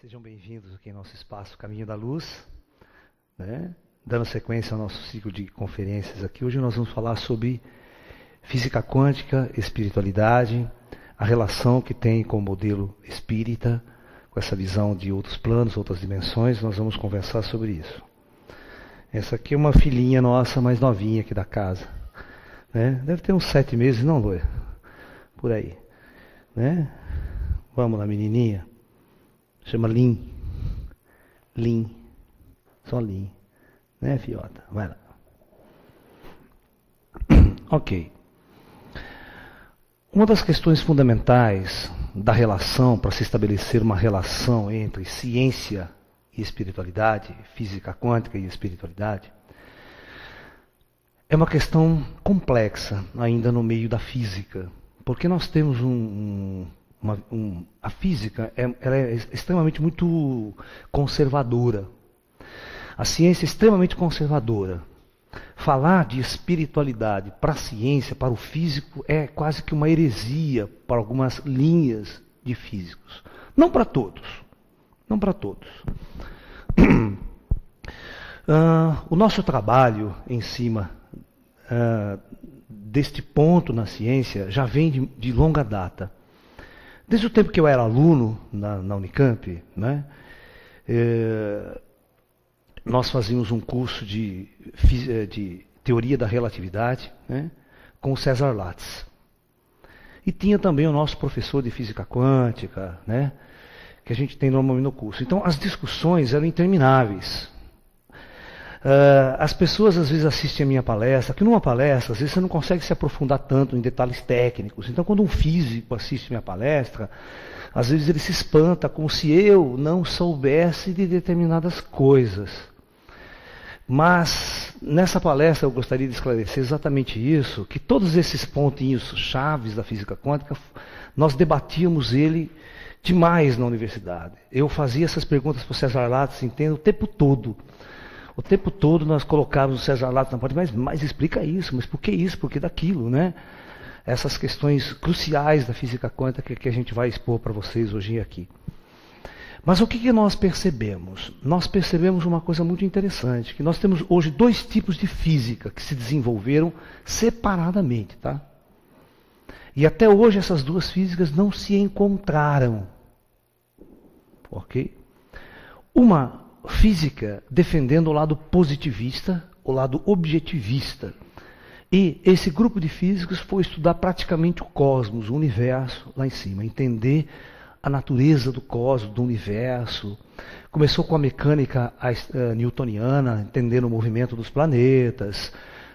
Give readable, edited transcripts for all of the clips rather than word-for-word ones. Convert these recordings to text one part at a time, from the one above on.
Sejam bem-vindos aqui em nosso espaço Caminho da Luz, né? Dando sequência ao nosso ciclo de conferências aqui. Hoje nós vamos falar sobre física quântica, espiritualidade, a relação que tem com o modelo espírita, com essa visão de outros planos, outras dimensões. Nós vamos conversar sobre isso. Essa aqui é uma filhinha nossa, mais novinha aqui da casa, né? Deve ter uns 7 meses, não, Loia? Por aí, né? Vamos lá, menininha. Chama Lin. Lin. Só Lin. Né, fiota? Vai lá. Ok. Uma das questões fundamentais da relação, para se estabelecer uma relação entre ciência e espiritualidade, física quântica e espiritualidade, é uma questão complexa ainda no meio da física. Porque nós temos a física ela é extremamente muito conservadora. A ciência é extremamente conservadora. Falar de espiritualidade para a ciência, para o físico, é quase que uma heresia para algumas linhas de físicos. Não para todos. Não para todos. O nosso trabalho em cima deste ponto na ciência já vem de longa data. Desde o tempo que eu era aluno na Unicamp, né, nós fazíamos um curso de teoria da relatividade, né, com o César Lattes. E tinha também o nosso professor de física quântica, né, que a gente tem normalmente no curso. Então as discussões eram intermináveis. As pessoas às vezes assistem a minha palestra, que numa palestra às vezes você não consegue se aprofundar tanto em detalhes técnicos. Então quando um físico assiste a minha palestra, às vezes ele se espanta como se eu não soubesse de determinadas coisas. Mas nessa palestra eu gostaria de esclarecer exatamente isso, que todos esses pontinhos chaves da física quântica, nós debatíamos ele demais na universidade. Eu fazia essas perguntas para o César Lattes, entendo, o tempo todo. O tempo todo nós colocávamos o César Lattes na porta, mas explica isso, mas por que isso, por que daquilo, né? Essas questões cruciais da física quântica que a gente vai expor para vocês hoje aqui. Mas o que nós percebemos? Nós percebemos uma coisa muito interessante, que nós temos hoje 2 tipos de física que se desenvolveram separadamente, tá? E até hoje essas 2 físicas não se encontraram, ok? Uma física defendendo o lado positivista, o lado objetivista. E esse grupo de físicos foi estudar praticamente o cosmos, o universo lá em cima, entender a natureza do cosmos, do universo. Começou com a mecânica newtoniana, entendendo o movimento dos planetas,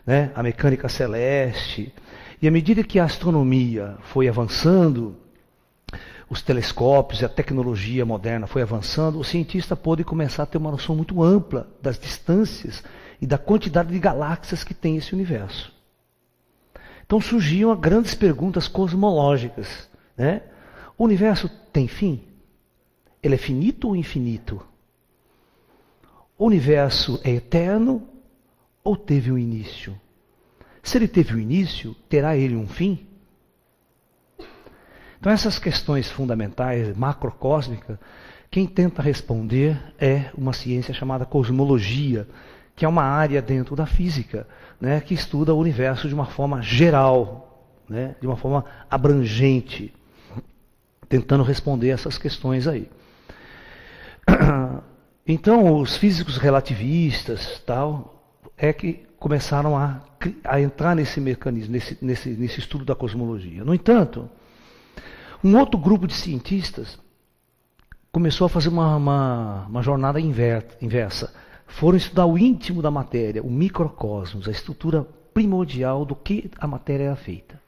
né, a mecânica celeste. E à medida que a astronomia foi avançando, os telescópios e a tecnologia moderna foi avançando, o cientista pôde começar a ter uma noção muito ampla das distâncias e da quantidade de galáxias que tem esse universo. Então surgiam grandes perguntas cosmológicas, né? O universo tem fim? Ele é finito ou infinito? O universo é eterno ou teve um início? Se ele teve um início, terá ele um fim? Então essas questões fundamentais, macrocósmicas, quem tenta responder é uma ciência chamada cosmologia, que é uma área dentro da física, né, que estuda o universo de uma forma geral, né, de uma forma abrangente, tentando responder essas questões aí. Então os físicos relativistas tal, é que começaram a entrar nesse mecanismo, nesse estudo da cosmologia. No entanto, um outro grupo de cientistas começou a fazer uma jornada inversa. Foram estudar o íntimo da matéria, o microcosmos, a estrutura primordial do que a matéria era feita.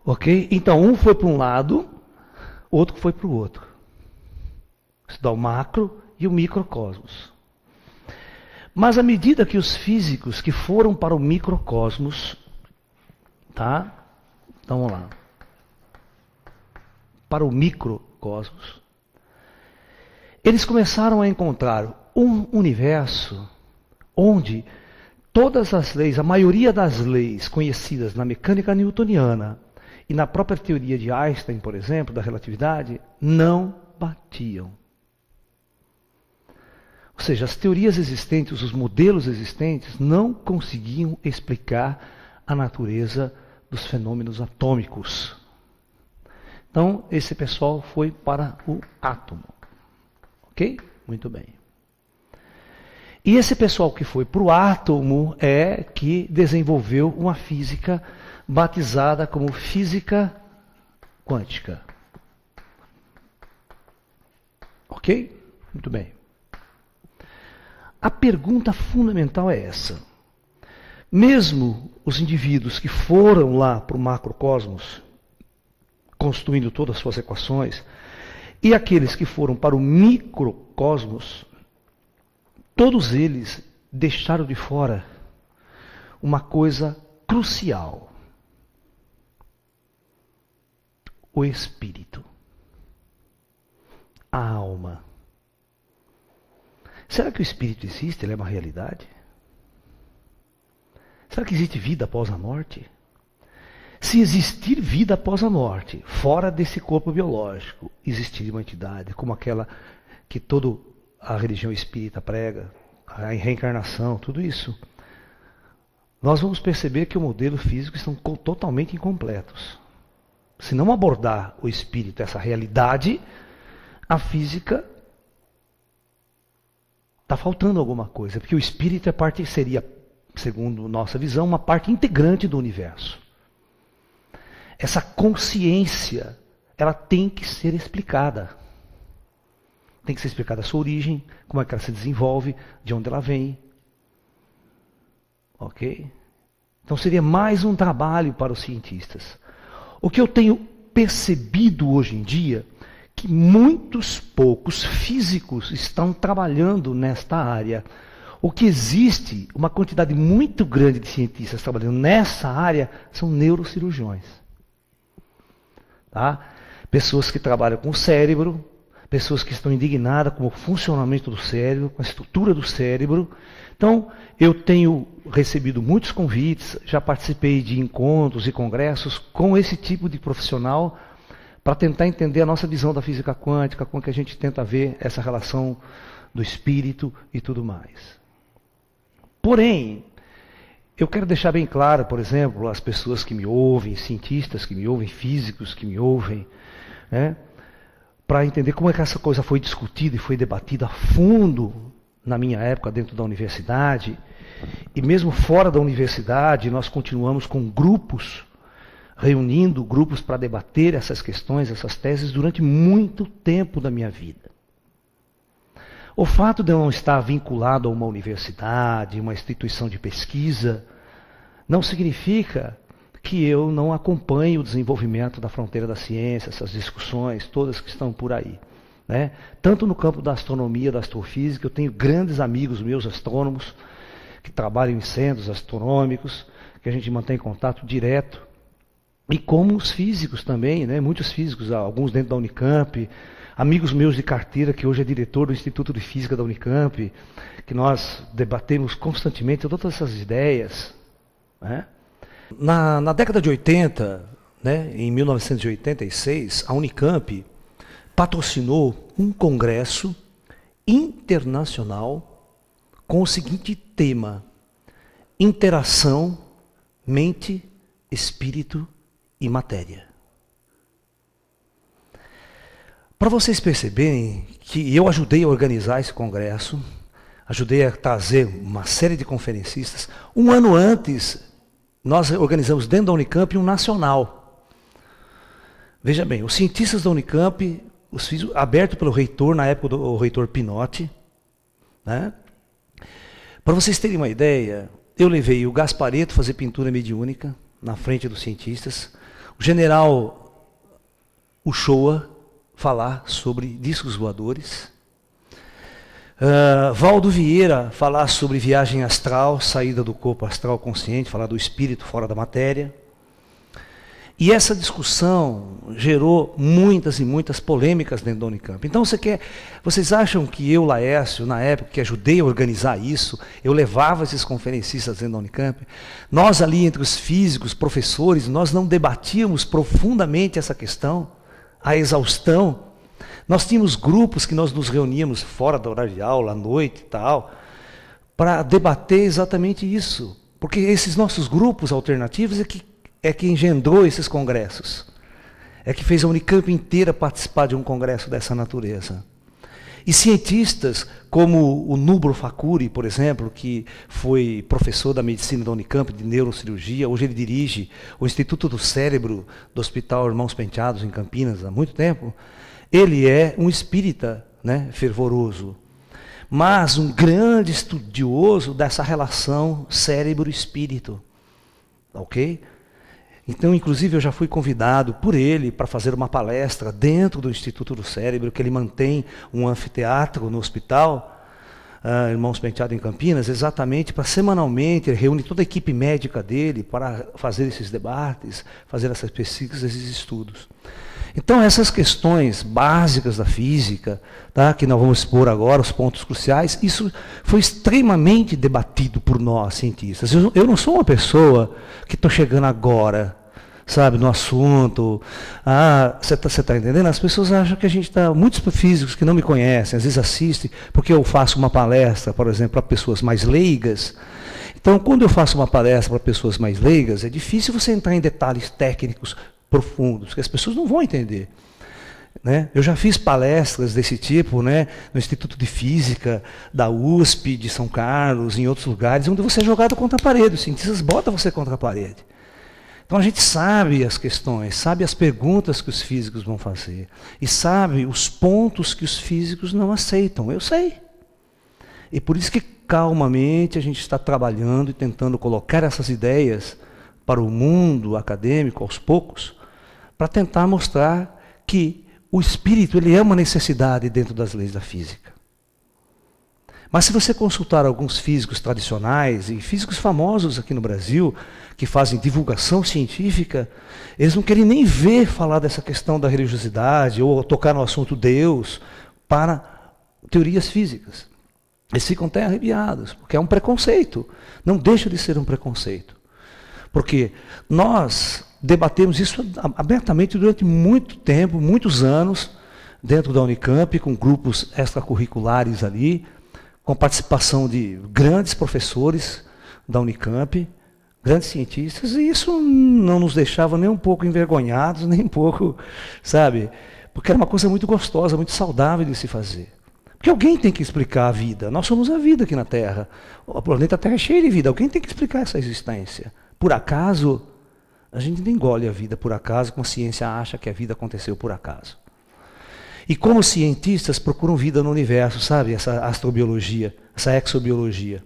Ok? Então, um foi para um lado, outro foi para o outro. Estudar o macro e o microcosmos. Mas à medida que os físicos que foram para o microcosmos, tá? Então, vamos lá. Para o microcosmos, eles começaram a encontrar um universo onde todas as leis, a maioria das leis conhecidas na mecânica newtoniana e na própria teoria de Einstein, por exemplo, da relatividade, não batiam. Ou seja, as teorias existentes, os modelos existentes, não conseguiam explicar a natureza dos fenômenos atômicos. Então, esse pessoal foi para o átomo. Ok? Muito bem. E esse pessoal que foi para o átomo é que desenvolveu uma física batizada como física quântica. Ok? Muito bem. A pergunta fundamental é essa. Mesmo os indivíduos que foram lá para o macrocosmos, construindo todas as suas equações, e aqueles que foram para o microcosmos, todos eles deixaram de fora uma coisa crucial: o espírito, a alma. Será que o espírito existe? Ele é uma realidade? Será que existe vida após a morte? Se existir vida após a morte, fora desse corpo biológico, existiria uma entidade como aquela que toda a religião espírita prega, a reencarnação, tudo isso, nós vamos perceber que o modelo físico estão totalmente incompletos. Se não abordar o espírito, essa realidade, a física está faltando alguma coisa, porque o espírito seria, segundo nossa visão, uma parte integrante do universo. Essa consciência, ela tem que ser explicada. Tem que ser explicada a sua origem, como é que ela se desenvolve, de onde ela vem. Ok? Então seria mais um trabalho para os cientistas. O que eu tenho percebido hoje em dia, que muitos poucos físicos estão trabalhando nesta área. O que existe, uma quantidade muito grande de cientistas trabalhando nessa área, são neurocirurgiões. Tá? Pessoas que trabalham com o cérebro, pessoas que estão indignadas com o funcionamento do cérebro, com a estrutura do cérebro. Então, eu tenho recebido muitos convites, já participei de encontros e congressos com esse tipo de profissional para tentar entender a nossa visão da física quântica, como que a gente tenta ver essa relação do espírito e tudo mais. Porém, eu quero deixar bem claro, por exemplo, as pessoas que me ouvem, cientistas que me ouvem, físicos que me ouvem, né, para entender como é que essa coisa foi discutida e foi debatida a fundo na minha época dentro da universidade, e mesmo fora da universidade, nós continuamos com grupos, reunindo grupos para debater essas questões, essas teses, durante muito tempo da minha vida. O fato de eu não estar vinculado a uma universidade, uma instituição de pesquisa, não significa que eu não acompanhe o desenvolvimento da fronteira da ciência, essas discussões todas que estão por aí. Né? Tanto no campo da astronomia, da astrofísica, eu tenho grandes amigos meus astrônomos, que trabalham em centros astronômicos, que a gente mantém contato direto. E como os físicos também, né? Muitos físicos, alguns dentro da Unicamp, amigos meus de carteira, que hoje é diretor do Instituto de Física da Unicamp, que nós debatemos constantemente todas essas ideias. Né? Na década de 80, né, em 1986, a Unicamp patrocinou um congresso internacional com o seguinte tema: interação, mente, espírito e matéria. Para vocês perceberem que eu ajudei a organizar esse congresso, ajudei a trazer uma série de conferencistas. Um ano antes, nós organizamos dentro da Unicamp um nacional. Veja bem, os cientistas da Unicamp, aberto pelo reitor, na época o reitor Pinotti. Né? Para vocês terem uma ideia, eu levei o Gasparetto fazer pintura mediúnica na frente dos cientistas, o general Uchoa falar sobre discos voadores, Valdo Vieira falar sobre viagem astral, saída do corpo astral consciente, falar do espírito fora da matéria. E essa discussão gerou muitas e muitas polêmicas dentro da Unicamp. Então vocês acham que eu, Laércio, na época que ajudei a organizar isso, eu levava esses conferencistas dentro da Unicamp? Nós ali entre os físicos, professores, nós não debatíamos profundamente essa questão, a exaustão? Nós tínhamos grupos que nós nos reuníamos fora da horário de aula, à noite e tal, para debater exatamente isso. Porque esses nossos grupos alternativos é que engendrou esses congressos. É que fez a Unicamp inteira participar de um congresso dessa natureza. E cientistas como o Nubro Facuri, por exemplo, que foi professor da medicina da Unicamp, de neurocirurgia, hoje ele dirige o Instituto do Cérebro do Hospital Irmãos Penteados, em Campinas, há muito tempo. Ele é um espírita, né, fervoroso, mas um grande estudioso dessa relação cérebro-espírito. Ok? Então, inclusive, eu já fui convidado por ele para fazer uma palestra dentro do Instituto do Cérebro, que ele mantém um anfiteatro no hospital, Irmãos Penteados em Campinas, exatamente para semanalmente, ele reúne toda a equipe médica dele para fazer esses debates, fazer essas pesquisas, esses estudos. Então, essas questões básicas da física, tá, que nós vamos expor agora, os pontos cruciais, isso foi extremamente debatido por nós, cientistas. Eu não sou uma pessoa que estou chegando agora, sabe, no assunto. Você tá entendendo? As pessoas acham que a gente está... Muitos físicos que não me conhecem, às vezes assistem, porque eu faço uma palestra, por exemplo, para pessoas mais leigas. Então, quando eu faço uma palestra para pessoas mais leigas, é difícil você entrar em detalhes técnicos profundos, que as pessoas não vão entender. Né? Eu já fiz palestras desse tipo, né, no Instituto de Física da USP, de São Carlos, em outros lugares, onde você é jogado contra a parede, os cientistas botam você contra a parede. Então a gente sabe as questões, sabe as perguntas que os físicos vão fazer, e sabe os pontos que os físicos não aceitam, eu sei. E por isso que calmamente a gente está trabalhando e tentando colocar essas ideias para o mundo acadêmico, aos poucos, para tentar mostrar que o espírito ele é uma necessidade dentro das leis da física. Mas se você consultar alguns físicos tradicionais e físicos famosos aqui no Brasil, que fazem divulgação científica, eles não querem nem ver falar dessa questão da religiosidade ou tocar no assunto Deus para teorias físicas. Eles ficam até arrepiados, porque é um preconceito. Não deixa de ser um preconceito. Porque nós debatemos isso abertamente durante muito tempo, muitos anos, dentro da Unicamp, com grupos extracurriculares ali, com participação de grandes professores da Unicamp, grandes cientistas, e isso não nos deixava nem um pouco envergonhados, nem um pouco, sabe, porque era uma coisa muito gostosa, muito saudável de se fazer. Porque alguém tem que explicar a vida. Nós somos a vida aqui na Terra. O planeta Terra é cheio de vida. Alguém tem que explicar essa existência. Por acaso, a gente não engole a vida por acaso, como a ciência acha que a vida aconteceu por acaso. E como os cientistas procuram vida no universo, sabe? Essa astrobiologia, essa exobiologia.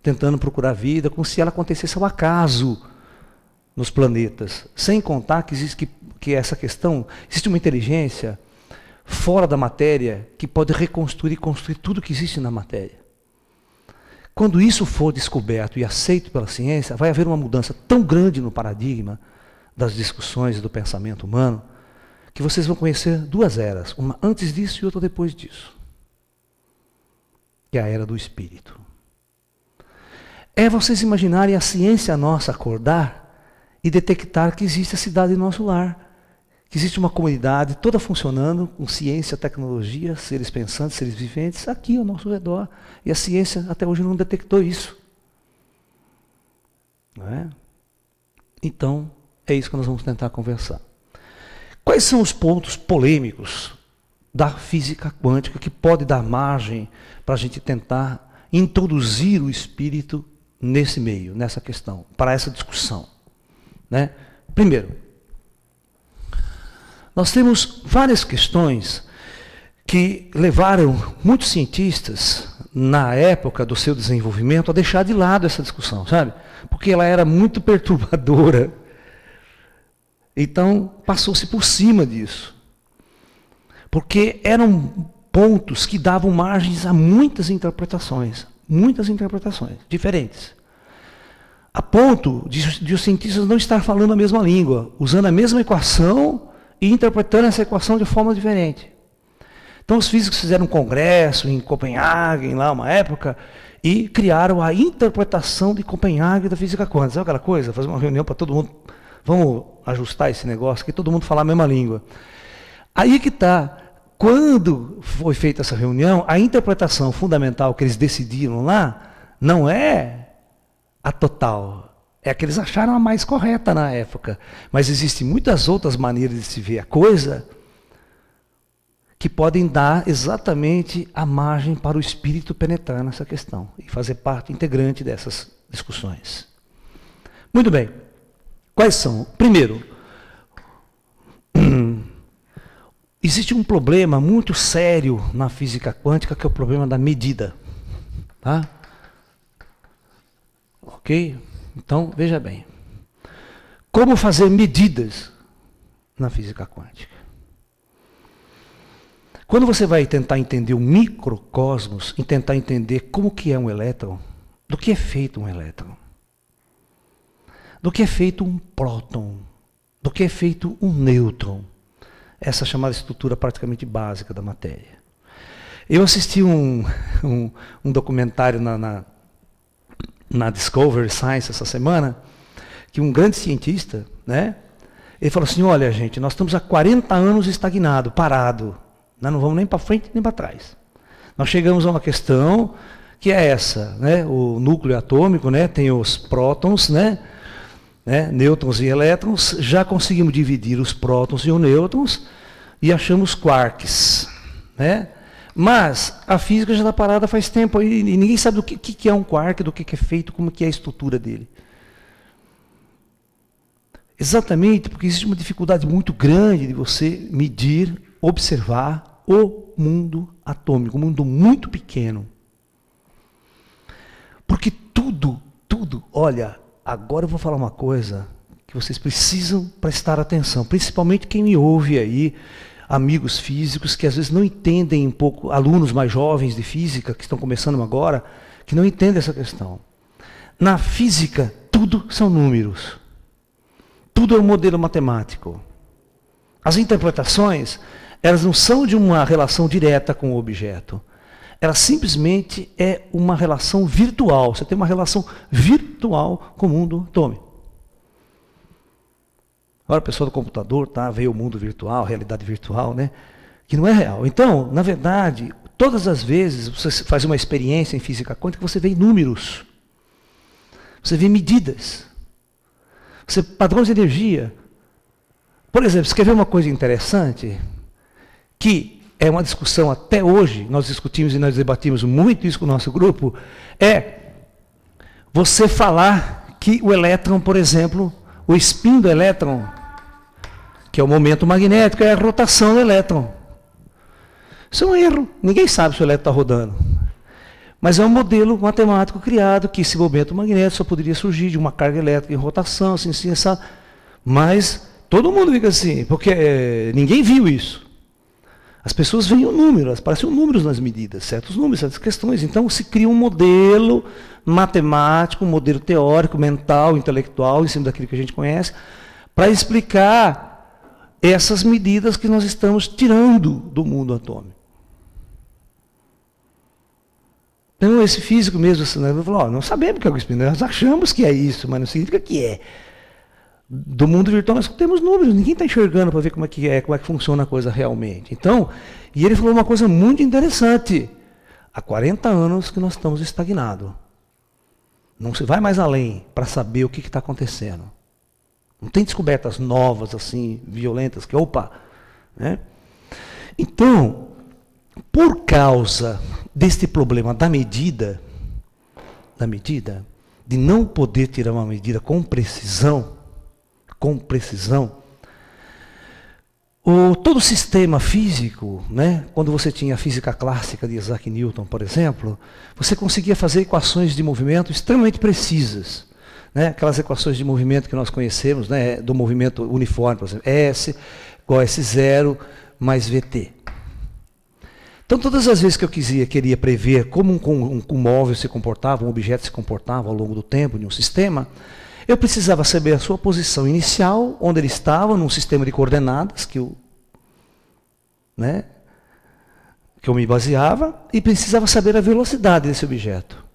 Tentando procurar vida como se ela acontecesse ao acaso nos planetas. Sem contar que existe que essa questão, existe uma inteligência fora da matéria que pode reconstruir e construir tudo que existe na matéria. Quando isso for descoberto e aceito pela ciência, vai haver uma mudança tão grande no paradigma das discussões e do pensamento humano, que vocês vão conhecer duas eras, uma antes disso e outra depois disso. Que é a era do espírito. É vocês imaginarem a ciência nossa acordar e detectar que existe a cidade em nosso lar, que existe uma comunidade toda funcionando, com ciência, tecnologia, seres pensantes, seres viventes, aqui ao nosso redor. E a ciência até hoje não detectou isso. Não é? Então, é isso que nós vamos tentar conversar. Quais são os pontos polêmicos da física quântica que pode dar margem para a gente tentar introduzir o espírito nesse meio, nessa questão, para essa discussão? Né? Primeiro, nós temos várias questões que levaram muitos cientistas, na época do seu desenvolvimento, a deixar de lado essa discussão, sabe? Porque ela era muito perturbadora. Então, passou-se por cima disso. Porque eram pontos que davam margens a muitas interpretações diferentes. A ponto de os cientistas não estar falando a mesma língua, usando a mesma equação e interpretando essa equação de forma diferente. Então os físicos fizeram um congresso em Copenhague, lá uma época, e criaram a interpretação de Copenhague da física quântica. Sabe aquela coisa? Fazer uma reunião para todo mundo, vamos ajustar esse negócio, que todo mundo falar a mesma língua. Aí que está, quando foi feita essa reunião, a interpretação fundamental que eles decidiram lá não é a total, é a que eles acharam a mais correta na época. Mas existem muitas outras maneiras de se ver a coisa que podem dar exatamente a margem para o espírito penetrar nessa questão e fazer parte integrante dessas discussões. Muito bem. Quais são? Primeiro, existe um problema muito sério na física quântica, que é o problema da medida. Tá? Ok? Então, veja bem. Como fazer medidas na física quântica? Quando você vai tentar entender o microcosmos e tentar entender como que é um elétron, do que é feito um elétron, do que é feito um próton, do que é feito um nêutron, essa chamada estrutura praticamente básica da matéria. Eu assisti um documentário na Discovery Science essa semana, que um grande cientista, né, ele falou assim, olha gente, nós estamos há 40 anos estagnado, parado. Nós não vamos nem para frente nem para trás. Nós chegamos a uma questão que é essa, né? O núcleo atômico, né? Tem os prótons, né? Nêutrons e elétrons. Já conseguimos dividir os prótons e os nêutrons e achamos quarks, né? Mas a física já está parada faz tempo e ninguém sabe do que é um quark, do que é feito, como que é a estrutura dele. Exatamente porque existe uma dificuldade muito grande de você medir, observar o mundo atômico, um mundo muito pequeno. Porque tudo, olha, agora eu vou falar uma coisa que vocês precisam prestar atenção, principalmente quem me ouve aí, amigos físicos que às vezes não entendem um pouco, alunos mais jovens de física, que estão começando agora, que não entendem essa questão. Na física, tudo são números. Tudo é um modelo matemático. As interpretações, elas não são de uma relação direta com o objeto. Ela simplesmente é uma relação virtual. Você tem uma relação virtual com o mundo atômico. Agora a pessoa do computador veio o mundo virtual, realidade virtual, né? Que não é real. Então, na verdade, todas as vezes você faz uma experiência em física quântica, você vê números. Você vê medidas. Você padrões de energia. Por exemplo, você quer ver uma coisa interessante? Que é uma discussão até hoje, nós discutimos e nós debatimos muito isso com o nosso grupo, é você falar que o elétron, por exemplo, o spin do elétron, que é o momento magnético, é a rotação do elétron. Isso é um erro, ninguém sabe se o elétron está rodando. Mas é um modelo matemático criado que esse momento magnético só poderia surgir de uma carga elétrica em rotação, assim, essa. Mas todo mundo fica assim, porque ninguém viu isso. As pessoas veem o número, aparecem números nas medidas, certos números, certas questões. Então se cria um modelo matemático, um modelo teórico, mental, intelectual, em cima daquilo que a gente conhece, para explicar essas medidas que nós estamos tirando do mundo atômico. Então esse físico mesmo, ele falou, não sabemos o que é o spin, nós achamos que é isso, mas não significa que é. Do mundo virtual nós temos números, ninguém está enxergando para ver como é que funciona a coisa realmente. Então, e ele falou uma coisa muito interessante. Há 40 anos que nós estamos estagnados. Não se vai mais além para saber o que está acontecendo. Não tem descobertas novas, assim, violentas, que opa! Né? Então, por causa deste problema da medida, de não poder tirar uma medida com precisão, todo o sistema físico, né, quando você tinha a física clássica de Isaac Newton, por exemplo, você conseguia fazer equações de movimento extremamente precisas. Né, aquelas equações de movimento que nós conhecemos, né, do movimento uniforme, por exemplo, S igual a S0 mais VT. Então, todas as vezes que eu queria prever como um móvel se comportava, um objeto se comportava ao longo do tempo de um sistema, eu precisava saber a sua posição inicial, onde ele estava, num sistema de coordenadas que eu me baseava, e precisava saber a velocidade desse objeto.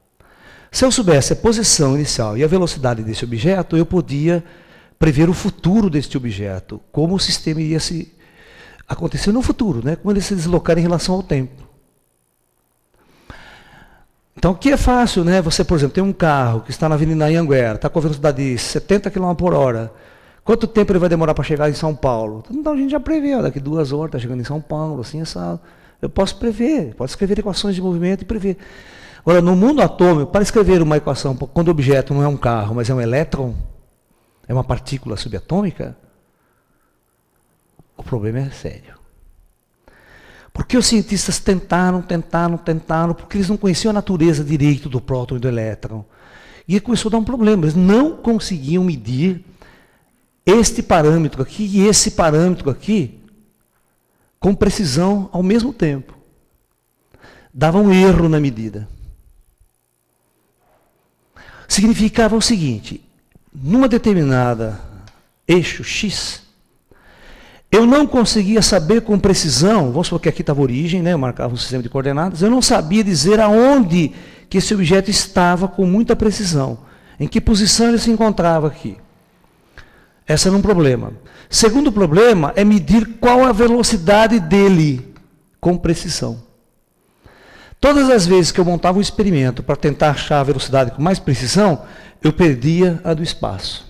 Se eu soubesse a posição inicial e a velocidade desse objeto, eu podia prever o futuro deste objeto, como o sistema iria se acontecer no futuro, né? Quando ele se deslocar em relação ao tempo. Então, o que é fácil, né? Você, por exemplo, tem um carro que está na Avenida Anhanguera, está com a velocidade de 70 km por hora. Quanto tempo ele vai demorar para chegar em São Paulo? Então, a gente já prevê, ó, daqui 2 horas está chegando em São Paulo, assim, essa. Eu posso prever, posso escrever equações de movimento e prever. Agora, no mundo atômico, para escrever uma equação, quando o objeto não é um carro, mas é um elétron, é uma partícula subatômica, o problema é sério. Porque os cientistas tentaram, porque eles não conheciam a natureza direito do próton e do elétron. E começou a dar um problema, eles não conseguiam medir este parâmetro aqui e esse parâmetro aqui com precisão ao mesmo tempo. Dava um erro na medida. Significava o seguinte, numa determinada eixo X, eu não conseguia saber com precisão, vamos supor que aqui estava a origem, né, eu marcava um sistema de coordenadas, eu não sabia dizer aonde que esse objeto estava com muita precisão, em que posição ele se encontrava aqui. Esse era um problema. Segundo problema é medir qual a velocidade dele com precisão. Todas as vezes que eu montava um experimento para tentar achar a velocidade com mais precisão, eu perdia a do espaço.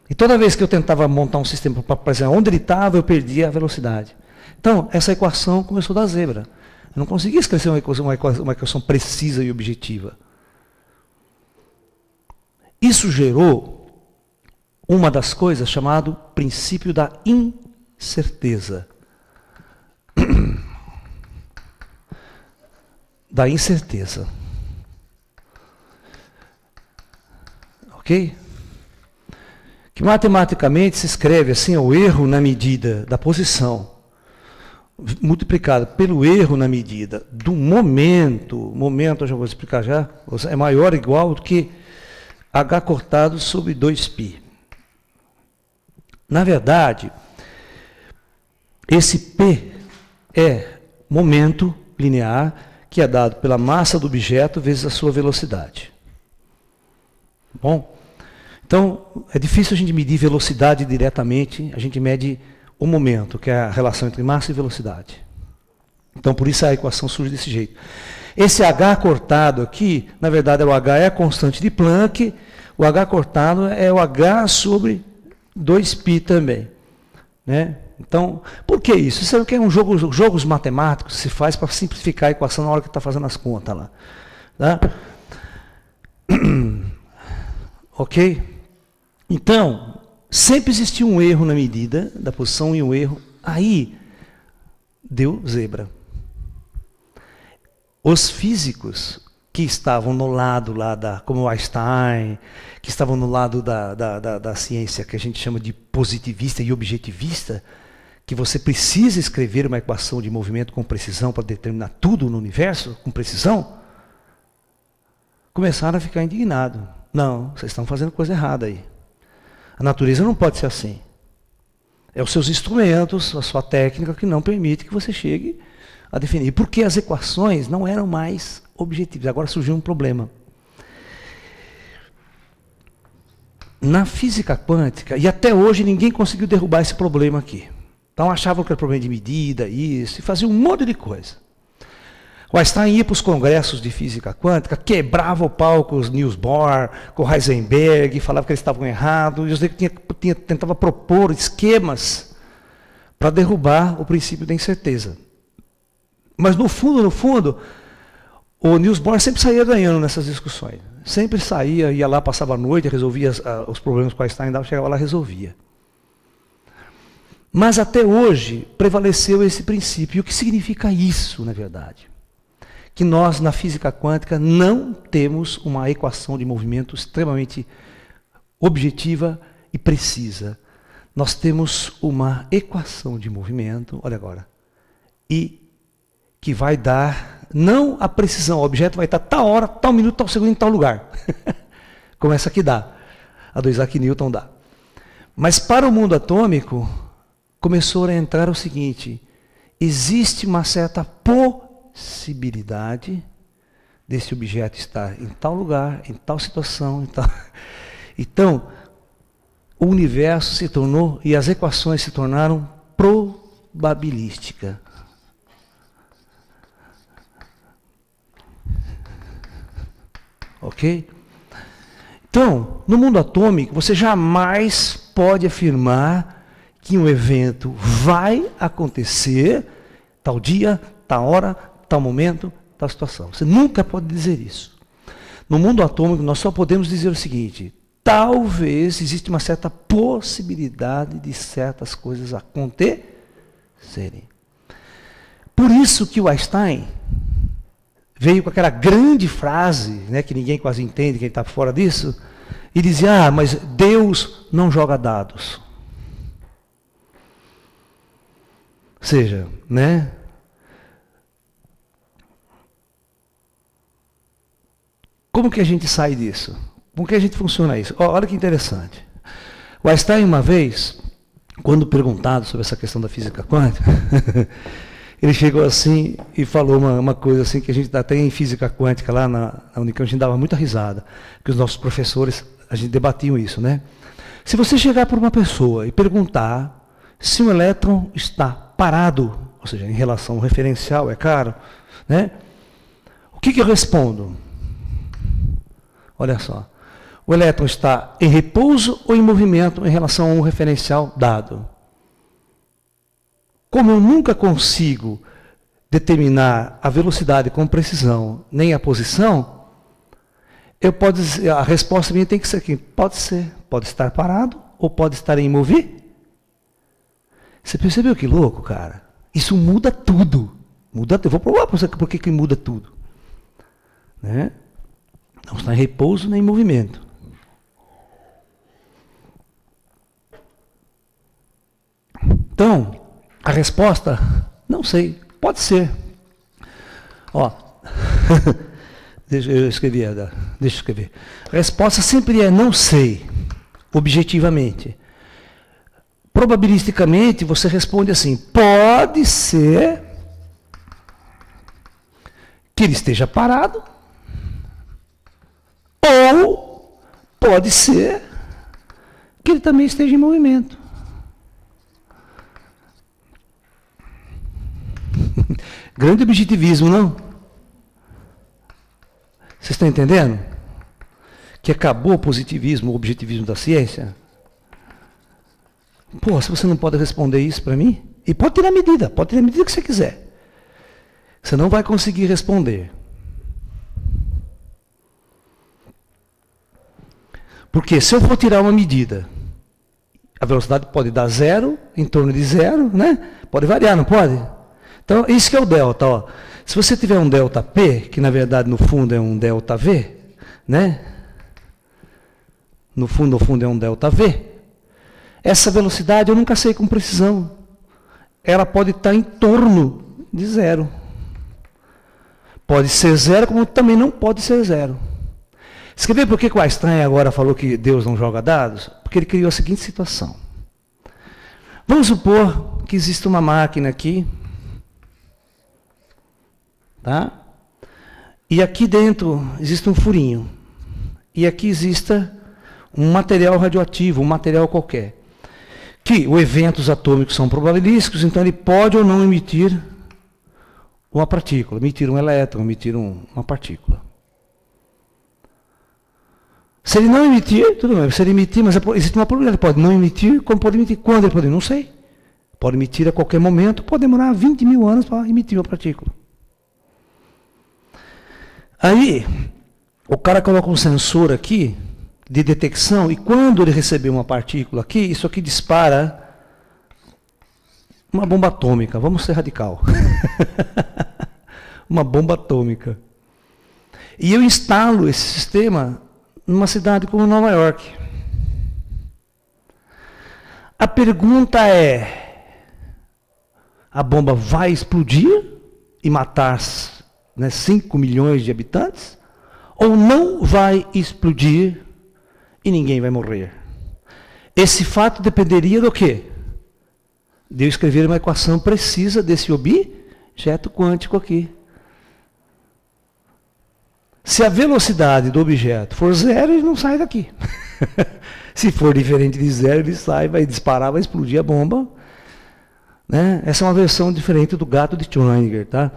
E toda vez que eu tentava montar um sistema para dizer onde ele estava, eu perdia a velocidade. Então, essa equação começou da zebra. Eu não conseguia escrever uma equação precisa e objetiva. Isso gerou uma das coisas chamado princípio da incerteza. Da incerteza. Ok? Que matematicamente se escreve assim, o erro na medida da posição, multiplicado pelo erro na medida do momento, eu já vou explicar já, é maior ou igual do que h cortado sobre 2π. Na verdade, esse P é momento linear que é dado pela massa do objeto vezes a sua velocidade. Bom? Então, é difícil a gente medir velocidade diretamente, a gente mede o momento, que é a relação entre massa e velocidade. Então, por isso a equação surge desse jeito. Esse H cortado aqui, na verdade, o H é a constante de Planck, o H cortado é o H sobre 2π também. Né? Então, por que isso? Isso é um jogos matemáticos que se faz para simplificar a equação na hora que está fazendo as contas lá. Tá? Ok? Então, sempre existiu um erro na medida da posição e um erro. Aí, deu zebra. Os físicos que estavam no lado lá como Einstein, que estavam no lado da ciência que a gente chama de positivista e objetivista, que você precisa escrever uma equação de movimento com precisão para determinar tudo no universo, com precisão, começaram a ficar indignados. Não, vocês estão fazendo coisa errada aí. A natureza não pode ser assim. É os seus instrumentos, a sua técnica que não permite que você chegue a definir. Porque as equações não eram mais objetivas. Agora surgiu um problema. Na física quântica, e até hoje ninguém conseguiu derrubar esse problema aqui. Então achavam que era problema de medida, isso, e faziam um monte de coisa. O Einstein ia para os congressos de física quântica, quebrava o pau com os Niels Bohr, com o Heisenberg, falava que eles estavam errados, e tentava propor esquemas para derrubar o princípio da incerteza. Mas no fundo, o Niels Bohr sempre saía ganhando nessas discussões. Sempre saía, ia lá, passava a noite, resolvia os problemas com o Einstein, chegava lá e resolvia. Mas até hoje prevaleceu esse princípio. E o que significa isso, na verdade? Que nós, na física quântica, não temos uma equação de movimento extremamente objetiva e precisa. Nós temos uma equação de movimento, olha agora, e que vai dar, não a precisão, o objeto vai estar tal hora, tal minuto, tal segundo, em tal lugar. Como essa aqui dá, a do Isaac Newton dá. Mas para o mundo atômico, começou a entrar o seguinte, existe uma certa possibilidade desse objeto estar em tal lugar, em tal situação, em tal... Então, o universo se tornou, e as equações se tornaram probabilísticas. Ok? Então, no mundo atômico, você jamais pode afirmar que um evento vai acontecer tal dia, tal hora, tal momento, tal situação. Você nunca pode dizer isso. No mundo atômico, nós só podemos dizer o seguinte: talvez existe uma certa possibilidade de certas coisas acontecerem. Por isso que o Einstein veio com aquela grande frase, né, que ninguém quase entende, quem está fora disso, e dizia, mas Deus não joga dados. Ou seja, né? Como que a gente sai disso? Como que a gente funciona isso? Olha que interessante. O Einstein, uma vez, quando perguntado sobre essa questão da física quântica, ele chegou assim e falou uma coisa assim que a gente até em física quântica lá na Unicamp, a gente dava muita risada, porque os nossos professores, a gente debatiam isso, né? Se você chegar para uma pessoa e perguntar se um elétron está parado, ou seja, em relação ao referencial, é claro, né? O que eu respondo? Olha só. O elétron está em repouso ou em movimento em relação a um referencial dado? Como eu nunca consigo determinar a velocidade com precisão, nem a posição, a resposta minha tem que ser aqui. Pode ser. Pode estar parado ou pode estar em movimento. Você percebeu que louco, cara? Isso muda tudo. Eu vou provar para você por que muda tudo. Né? Não está em repouso nem em movimento. Então, a resposta, não sei, pode ser. Ó, deixa eu escrever. A resposta sempre é não sei, objetivamente. Probabilisticamente, você responde assim, pode ser que ele esteja parado, ou pode ser que ele também esteja em movimento. Grande objetivismo, não? Vocês estão entendendo? Que acabou o positivismo, o objetivismo da ciência? Pô, se você não pode responder isso para mim, e pode tirar a medida que você quiser. Você não vai conseguir responder. Porque se eu for tirar uma medida, a velocidade pode dar zero, em torno de zero, né? Pode variar, não pode? Então, isso que é o delta. Ó. Se você tiver um delta P, que na verdade no fundo é um delta V, né? No fundo é um delta V. Essa velocidade eu nunca sei com precisão. Ela pode estar em torno de zero. Pode ser zero, como também não pode ser zero. Você quer ver por que o Einstein agora falou que Deus não joga dados? Porque ele criou a seguinte situação. Vamos supor que existe uma máquina aqui, tá? E aqui dentro existe um furinho. E aqui exista um material radioativo, um material qualquer. Que os eventos atômicos são probabilísticos, então ele pode ou não emitir uma partícula, emitir um elétron, emitir uma partícula. Se ele não emitir, tudo bem, se ele emitir, mas existe uma probabilidade, ele pode não emitir, como pode emitir, quando ele pode, não sei. Pode emitir a qualquer momento, pode demorar 20 mil anos para emitir uma partícula. Aí, o cara coloca um sensor aqui, de detecção, e quando ele receber uma partícula aqui, isso aqui dispara uma bomba atômica. Vamos ser radical. Uma bomba atômica. E eu instalo esse sistema numa cidade como Nova York. A pergunta é, a bomba vai explodir e matar 5 milhões de habitantes? Ou não vai explodir e ninguém vai morrer? Esse fato dependeria do quê? De eu escrever uma equação precisa desse objeto quântico aqui. Se a velocidade do objeto for zero, ele não sai daqui. Se for diferente de zero, ele sai, vai disparar, vai explodir a bomba. Né? Essa é uma versão diferente do gato de Schrödinger, tá?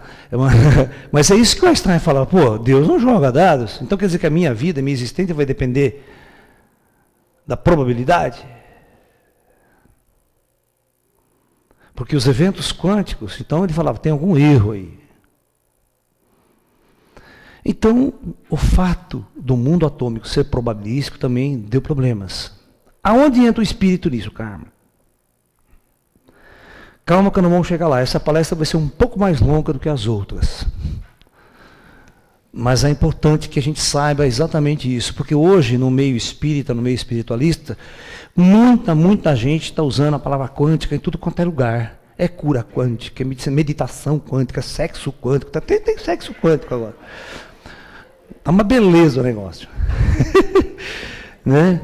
Mas é isso que o Einstein fala, pô, Deus não joga dados, então quer dizer que a minha vida, a minha existência vai depender da probabilidade? Porque os eventos quânticos, então ele falava, tem algum erro aí. Então, o fato do mundo atômico ser probabilístico também deu problemas. Aonde entra o espírito nisso, Carmen? Calma que não vamos chegar lá. Essa palestra vai ser um pouco mais longa do que as outras. Mas é importante que a gente saiba exatamente isso. Porque hoje, no meio espírita, no meio espiritualista, muita gente está usando a palavra quântica em tudo quanto é lugar. É cura quântica, é meditação quântica, sexo quântico. Tem sexo quântico agora. É uma beleza o negócio. Né?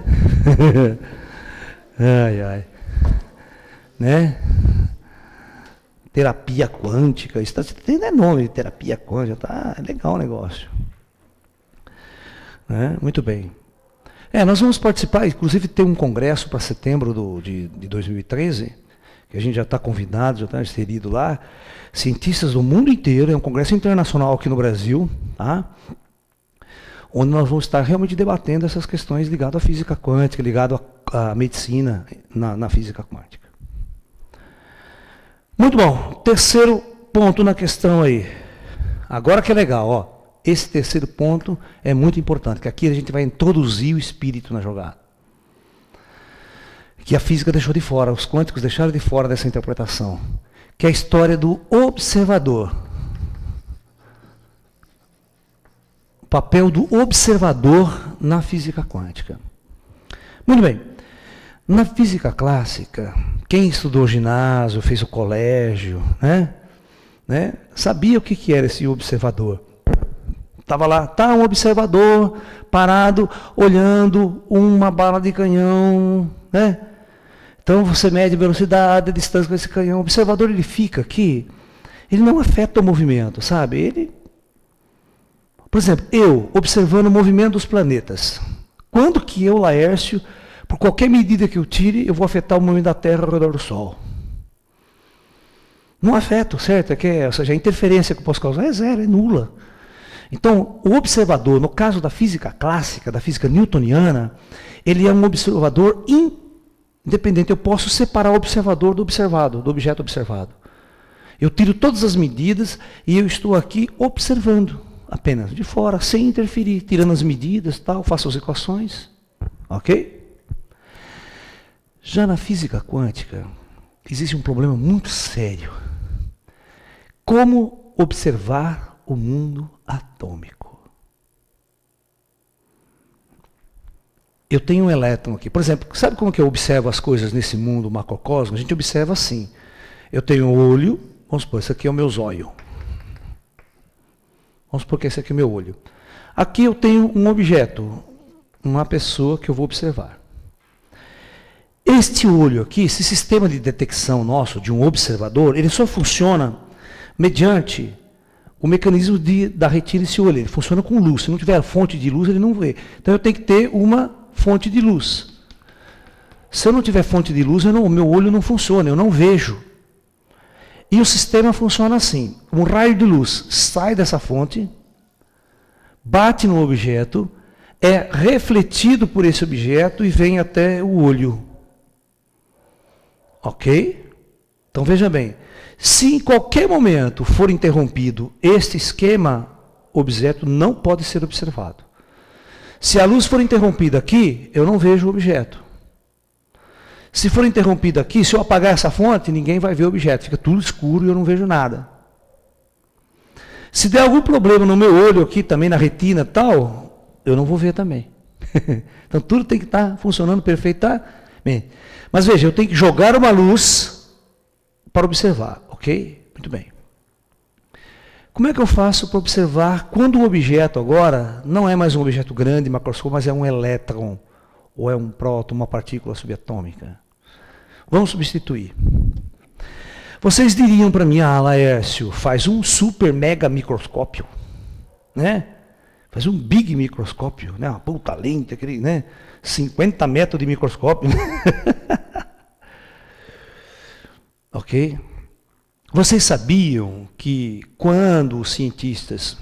Ai. Né? Terapia quântica. Isso tem nome de terapia quântica. Tá legal o negócio. Né? Muito bem. Nós vamos participar, inclusive tem um congresso para setembro de 2013, que a gente já está convidado, já está inserido lá. Cientistas do mundo inteiro, é um congresso internacional aqui no Brasil, tá? Onde nós vamos estar realmente debatendo essas questões ligadas à física quântica, ligado à medicina na física quântica. Muito bom. Terceiro ponto na questão aí. Agora que é legal, ó. Esse terceiro ponto é muito importante, que aqui a gente vai introduzir o espírito na jogada. Que a física deixou de fora, os quânticos deixaram de fora dessa interpretação. Que é a história do observador. Papel do observador na física quântica. Muito bem. Na física clássica, quem estudou ginásio, fez o colégio, né, sabia o que era esse observador. Estava lá, tá um observador parado, olhando uma bala de canhão, né? Então você mede a velocidade, a distância com esse canhão. O observador, ele fica aqui, ele não afeta o movimento, sabe? Ele... Por exemplo, eu observando o movimento dos planetas. Quando que eu, Laércio, por qualquer medida que eu tire, eu vou afetar o movimento da Terra ao redor do Sol? Não afeto, certo? Ou seja, a interferência que eu posso causar é zero, é nula. Então, o observador, no caso da física clássica, da física newtoniana, ele é um observador independente. Eu posso separar o observador do observado, do objeto observado. Eu tiro todas as medidas e eu estou aqui observando. Apenas de fora, sem interferir, tirando as medidas, tal, faço as equações, ok? Já na física quântica, existe um problema muito sério. Como observar o mundo atômico? Eu tenho um elétron aqui. Por exemplo, sabe como que eu observo as coisas nesse mundo macrocosmo? A gente observa assim. Eu tenho um olho, vamos supor, esse aqui é o meu zóio. Vamos supor que esse aqui é o meu olho. Aqui eu tenho um objeto, uma pessoa que eu vou observar. Este olho aqui, esse sistema de detecção nosso, de um observador, ele só funciona mediante o mecanismo da retina desse olho. Ele funciona com luz. Se não tiver fonte de luz, ele não vê. Então eu tenho que ter uma fonte de luz. Se eu não tiver fonte de luz, o meu olho não funciona, eu não vejo. E o sistema funciona assim. Um raio de luz sai dessa fonte, bate no objeto, é refletido por esse objeto e vem até o olho. Ok? Então veja bem. Se em qualquer momento for interrompido este esquema, o objeto não pode ser observado. Se a luz for interrompida aqui, eu não vejo o objeto. Se for interrompido aqui, se eu apagar essa fonte, ninguém vai ver o objeto. Fica tudo escuro e eu não vejo nada. Se der algum problema no meu olho aqui, também na retina e tal, eu não vou ver também. Então tudo tem que estar funcionando perfeitamente. Mas veja, eu tenho que jogar uma luz para observar, ok? Muito bem. Como é que eu faço para observar quando o objeto agora não é mais um objeto grande, macroscópico, mas é um elétron, ou é um próton, uma partícula subatômica? Vamos substituir. Vocês diriam para mim, Laércio, faz um super mega microscópio, né? Mas um big microscópio, né? Uma puta lente, aquele, né? 50 metros de microscópio. Ok? Vocês sabiam que quando os cientistas,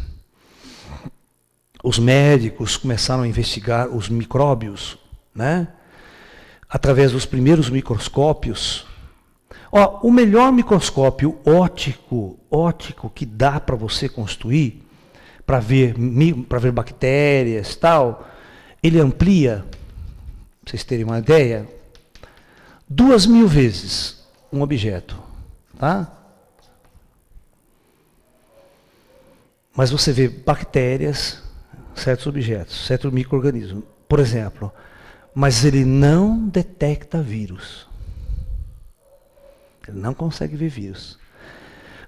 os médicos começaram a investigar os micróbios, né? Através dos primeiros microscópios, o melhor microscópio óptico que dá para você construir, para ver bactérias e tal, ele amplia, para vocês terem uma ideia, 2.000 vezes um objeto. Tá? Mas você vê bactérias, certos objetos, certos micro-organismos, por exemplo, mas ele não detecta vírus. Ele não consegue ver vírus.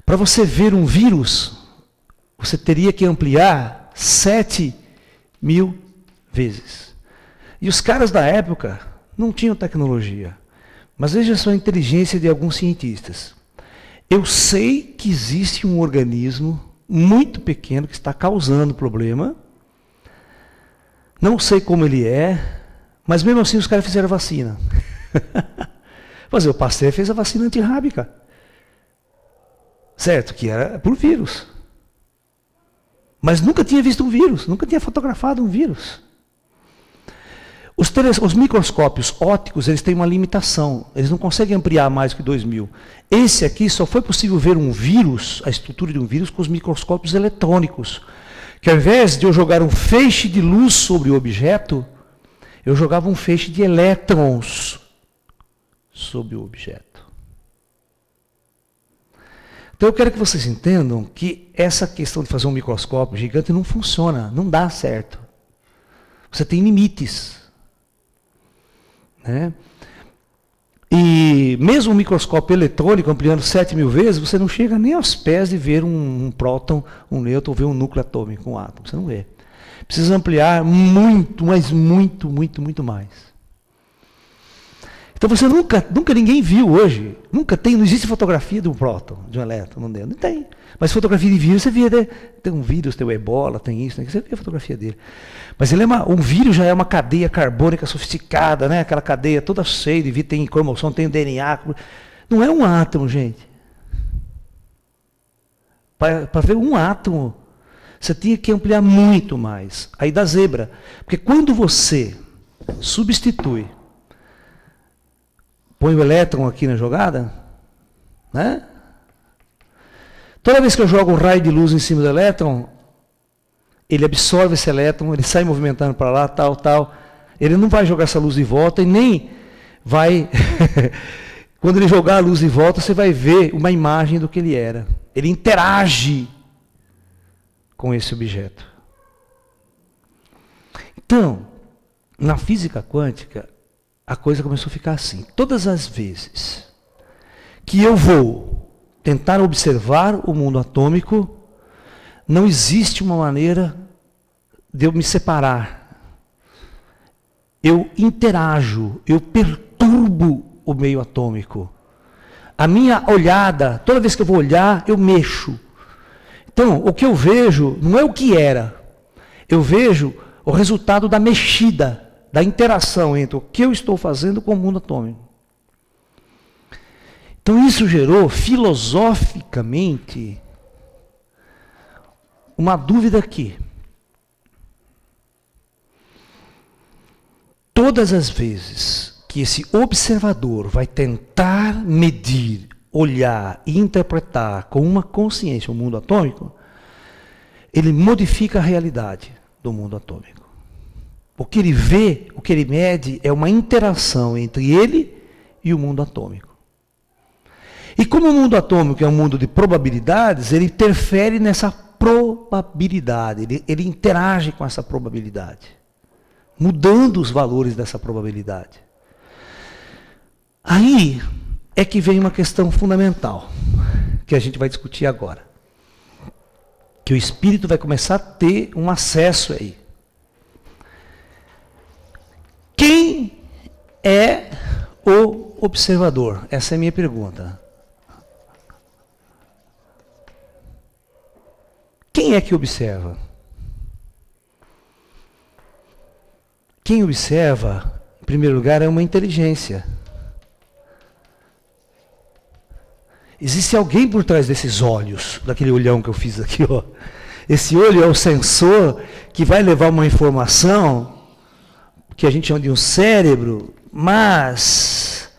Para você ver um vírus, você teria que ampliar 7.000 vezes. E os caras da época não tinham tecnologia. Mas veja só a inteligência de alguns cientistas. Eu sei que existe um organismo muito pequeno que está causando problema. Não sei como ele é, mas mesmo assim os caras fizeram vacina. Mas o Pasteur fez a vacina antirrábica. Certo, que era por vírus. Mas nunca tinha visto um vírus, nunca tinha fotografado um vírus. Os microscópios ópticos, eles têm uma limitação. Eles não conseguem ampliar mais que 2.000. Esse aqui só foi possível ver um vírus, a estrutura de um vírus, com os microscópios eletrônicos. Que ao invés de eu jogar um feixe de luz sobre o objeto, eu jogava um feixe de elétrons sobre o objeto. Então eu quero que vocês entendam que essa questão de fazer um microscópio gigante não funciona, não dá certo. Você tem limites. Né? E mesmo um microscópio eletrônico ampliando 7.000 vezes, você não chega nem aos pés de ver um próton, um nêutron, ou ver um núcleo atômico, um átomo. Você não vê. Precisa ampliar muito, mas muito, muito, muito mais. Então você nunca ninguém viu hoje, não existe fotografia de um próton, de um elétron, não tem. Mas fotografia de vírus, você vê, né? Tem um vírus, tem o ebola, tem isso, você vê a fotografia dele. Mas um vírus já é uma cadeia carbônica sofisticada, né? Aquela cadeia toda cheia de tem cromossomo, tem o DNA. Não é um átomo, gente. Para ver um átomo, você tinha que ampliar muito mais. Aí da zebra. Porque quando você substitui, põe o elétron aqui na jogada, né? Toda vez que eu jogo um raio de luz em cima do elétron, ele absorve esse elétron, ele sai movimentando para lá, tal. Ele não vai jogar essa luz de volta e nem vai... Quando ele jogar a luz de volta, você vai ver uma imagem do que ele era. Ele interage com esse objeto. Então, na física quântica, a coisa começou a ficar assim. Todas as vezes que eu vou tentar observar o mundo atômico, não existe uma maneira de eu me separar. Eu interajo, eu perturbo o meio atômico. A minha olhada, toda vez que eu vou olhar, eu mexo. Então, o que eu vejo não é o que era. Eu vejo o resultado da mexida, da interação entre o que eu estou fazendo com o mundo atômico. Então isso gerou, filosoficamente, uma dúvida aqui. Todas as vezes que esse observador vai tentar medir, olhar e interpretar com uma consciência o mundo atômico, ele modifica a realidade do mundo atômico. O que ele vê, o que ele mede, é uma interação entre ele e o mundo atômico. E como o mundo atômico é um mundo de probabilidades, ele interfere nessa probabilidade, ele interage com essa probabilidade, mudando os valores dessa probabilidade. Aí é que vem uma questão fundamental, que a gente vai discutir agora. Que o espírito vai começar a ter um acesso aí. Quem é o observador? Essa é a minha pergunta. Quem é que observa? quem observa, em primeiro lugar, é uma inteligência. Existe alguém por trás desses olhos, daquele olhão que eu fiz aqui, ó. Esse olho é o sensor que vai levar uma informação que a gente chama de um cérebro, mas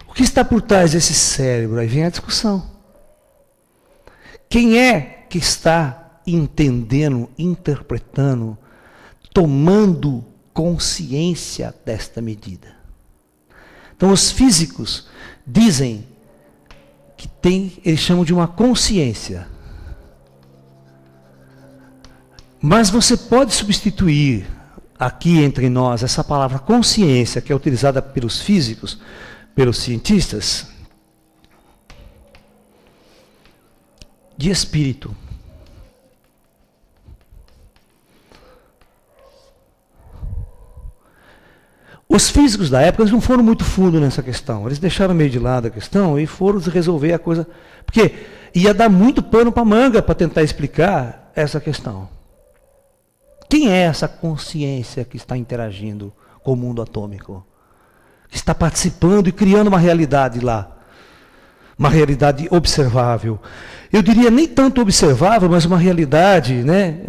o que está por trás desse cérebro? Aí vem a discussão. Quem é que está entendendo, interpretando, tomando consciência desta medida? Então os físicos dizem que tem, eles chamam de uma consciência. Mas você pode substituir aqui entre nós essa palavra consciência, que é utilizada pelos físicos, pelos cientistas, de espírito. Os físicos da época eles não foram muito fundo nessa questão. Eles deixaram meio de lado a questão e foram resolver a coisa. Porque ia dar muito pano para manga para tentar explicar essa questão. Quem é essa consciência que está interagindo com o mundo atômico? Que está participando e criando uma realidade lá. Uma realidade observável. Eu diria nem tanto observável, mas uma realidade, né,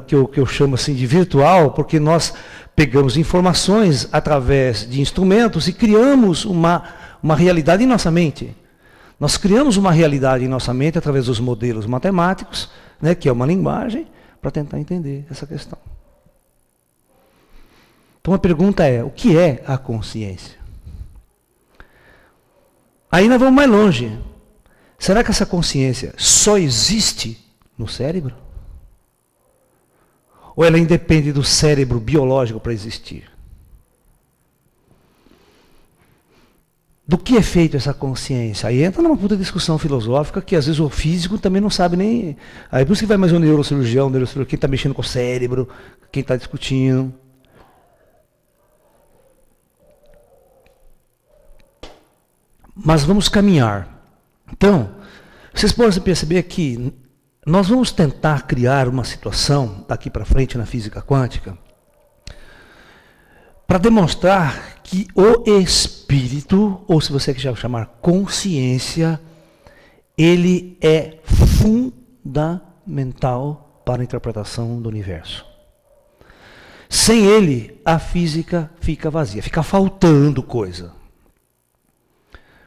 que eu chamo assim de virtual, porque nós pegamos informações através de instrumentos e criamos uma realidade em nossa mente. Nós criamos uma realidade em nossa mente através dos modelos matemáticos, né, que é uma linguagem, para tentar entender essa questão. Então a pergunta é, o que é a consciência? Aí nós vamos mais longe. Será que essa consciência só existe no cérebro? Ou ela independe do cérebro biológico para existir? Do que é feito essa consciência? Aí entra numa puta discussão filosófica que às vezes o físico também não sabe nem... Aí por isso que vai mais um neurocirurgião, quem está mexendo com o cérebro, quem está discutindo. Mas vamos caminhar. Então, vocês podem perceber que nós vamos tentar criar uma situação, daqui para frente na física quântica, para demonstrar que o espírito, ou se você quiser chamar consciência, ele é fundamental para a interpretação do universo. Sem ele, a física fica vazia, fica faltando coisa.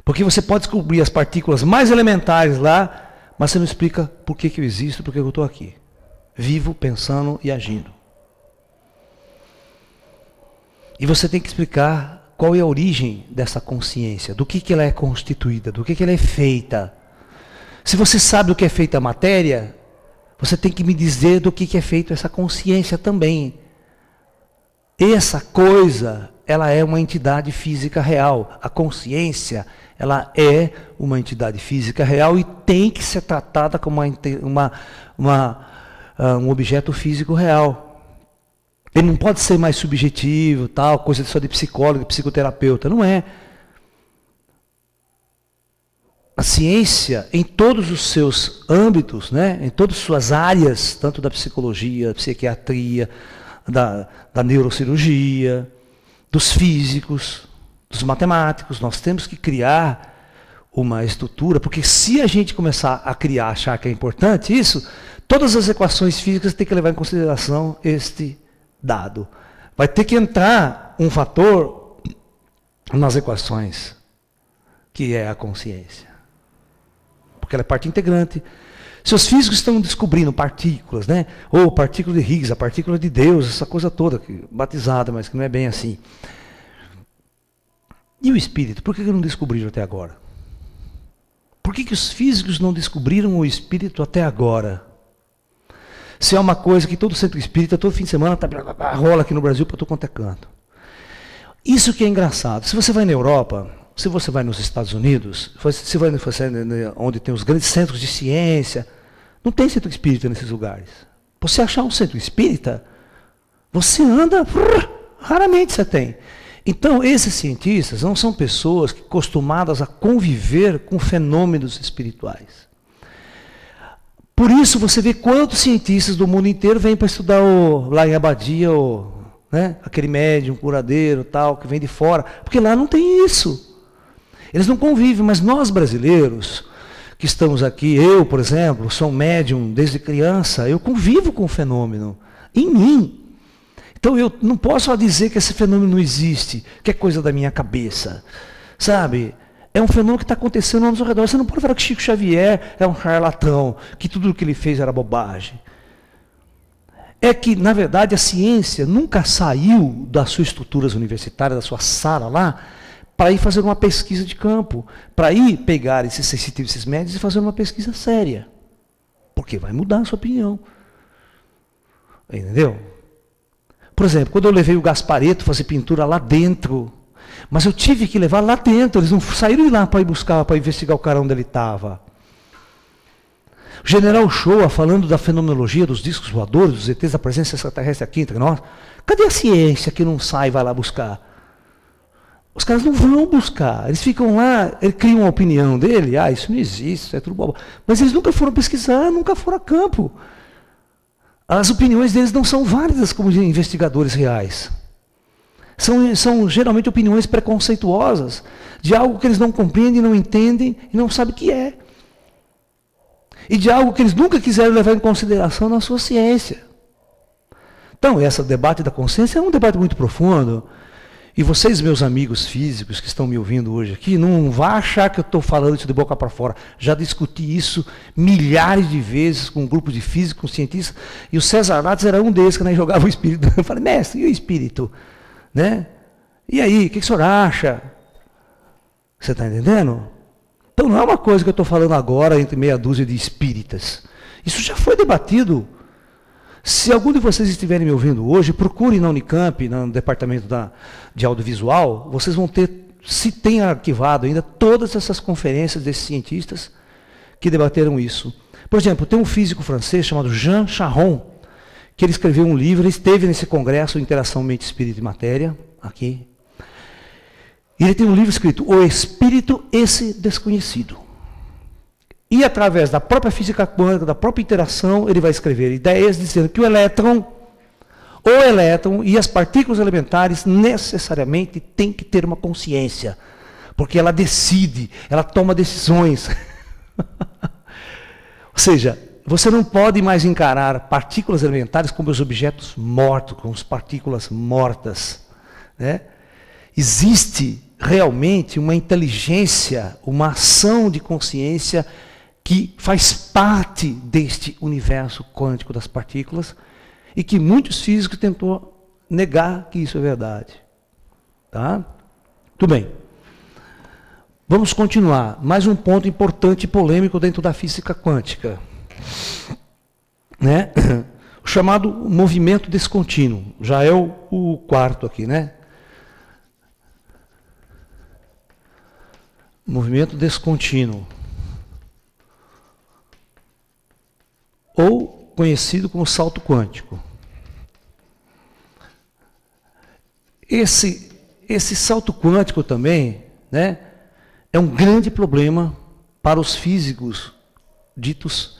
Porque você pode descobrir as partículas mais elementares lá, mas você não explica por que eu existo, por que eu estou aqui. Vivo, pensando e agindo. E você tem que explicar qual é a origem dessa consciência, do que ela é constituída, do que ela é feita. Se você sabe do que é feita a matéria, você tem que me dizer do que é feita essa consciência também. Essa coisa, ela é uma entidade física real. A consciência, ela é uma entidade física real e tem que ser tratada como um objeto físico real. Ele não pode ser mais subjetivo, tal, coisa só de psicólogo, de psicoterapeuta. Não é. A ciência, em todos os seus âmbitos, né, em todas as suas áreas, tanto da psicologia, da psiquiatria, da neurocirurgia, dos físicos, dos matemáticos, nós temos que criar uma estrutura, porque se a gente começar a criar, achar que é importante isso, todas as equações físicas têm que levar em consideração este dado. Vai ter que entrar um fator nas equações, que é a consciência. Porque ela é parte integrante. Se os físicos estão descobrindo partículas, né? Ou partícula de Higgs, a partícula de Deus, essa coisa toda, batizada, mas que não é bem assim. E o espírito? Por que não descobriram até agora? Por que os físicos não descobriram o espírito até agora? Se é uma coisa que todo centro espírita, todo fim de semana, rola aqui no Brasil para todo quanto é canto. Isso que é engraçado. Se você vai na Europa, se você vai nos Estados Unidos, se vai onde tem os grandes centros de ciência, não tem centro espírita nesses lugares. Você achar um centro espírita, você anda, raramente você tem. Então, esses cientistas não são pessoas acostumadas a conviver com fenômenos espirituais. Por isso você vê quantos cientistas do mundo inteiro vêm para estudar lá em Abadia né? Aquele médium, curadeiro, tal, que vem de fora, porque lá não tem isso. Eles não convivem, mas nós brasileiros, que estamos aqui, eu, por exemplo, sou um médium desde criança, eu convivo com o fenômeno, em mim. Então eu não posso só dizer que esse fenômeno não existe, que é coisa da minha cabeça, sabe? É um fenômeno que está acontecendo ao nosso redor. Você não pode falar que Chico Xavier é um charlatão, que tudo o que ele fez era bobagem. É que, na verdade, a ciência nunca saiu das suas estruturas universitárias, da sua sala lá, para ir fazer uma pesquisa de campo, para ir pegar esses sensitivos, esses médios e fazer uma pesquisa séria. Porque vai mudar a sua opinião. Entendeu? Por exemplo, quando eu levei o Gasparetto fazer pintura lá dentro, mas eu tive que levar lá dentro, eles não saíram de lá para ir buscar, para investigar o cara onde ele estava. O general Shoa, falando da fenomenologia dos discos voadores, dos ETs, da presença extraterrestre aqui entre nós, cadê a ciência que não sai e vai lá buscar? Os caras não vão buscar, eles ficam lá, eles criam uma opinião dele, isso não existe, isso é tudo bobo. Mas eles nunca foram pesquisar, nunca foram a campo. As opiniões deles não são válidas como de investigadores reais. São geralmente opiniões preconceituosas, de algo que eles não compreendem, não entendem e não sabem o que é. E de algo que eles nunca quiseram levar em consideração na sua ciência. Então, esse debate da consciência é um debate muito profundo. E vocês, meus amigos físicos que estão me ouvindo hoje aqui, não vá achar que eu estou falando isso de boca para fora. Já discuti isso milhares de vezes com um grupo de físicos, com cientistas, e o César Lattes era um deles que né, jogava o espírito. Eu falei, mestre, e o espírito? Né? E aí, o que o senhor acha? Você está entendendo? Então não é uma coisa que eu estou falando agora entre meia dúzia de espíritas. Isso já foi debatido. Se algum de vocês estiverem me ouvindo hoje, procure na Unicamp, no departamento de audiovisual, vocês vão ter, se tem arquivado ainda, todas essas conferências desses cientistas que debateram isso. Por exemplo, tem um físico francês chamado Jean Charron, que ele escreveu um livro, ele esteve nesse congresso, Interação Mente, Espírito e Matéria, aqui. E ele tem um livro escrito, O Espírito, Esse Desconhecido. E através da própria física quântica, da própria interação, ele vai escrever ideias dizendo que o elétron e as partículas elementares necessariamente têm que ter uma consciência. Porque ela decide, ela toma decisões. Ou seja, você não pode mais encarar partículas elementares como os objetos mortos, como as partículas mortas. Né? Existe realmente uma inteligência, uma ação de consciência que faz parte deste universo quântico das partículas e que muitos físicos tentou negar que isso é verdade. Tá? Tudo bem. Vamos continuar. Mais um ponto importante e polêmico dentro da física quântica. Né? O chamado movimento descontínuo. Já é o quarto aqui, né? Movimento descontínuo. Ou conhecido como salto quântico. Esse salto quântico também, né, é um grande problema para os físicos ditos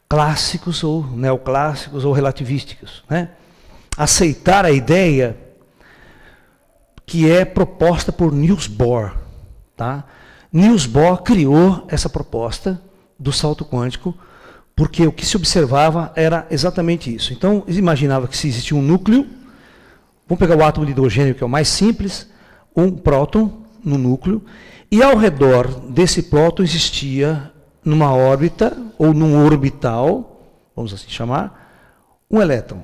clássicos ou neoclássicos ou relativísticos. Né? Aceitar a ideia que é proposta por Niels Bohr. Tá? Niels Bohr criou essa proposta do salto quântico porque o que se observava era exatamente isso. Então, eles imaginavam que se existia um núcleo, vamos pegar o átomo de hidrogênio, que é o mais simples, um próton no núcleo, e ao redor desse próton existia, numa órbita, ou num orbital, vamos assim chamar, um elétron.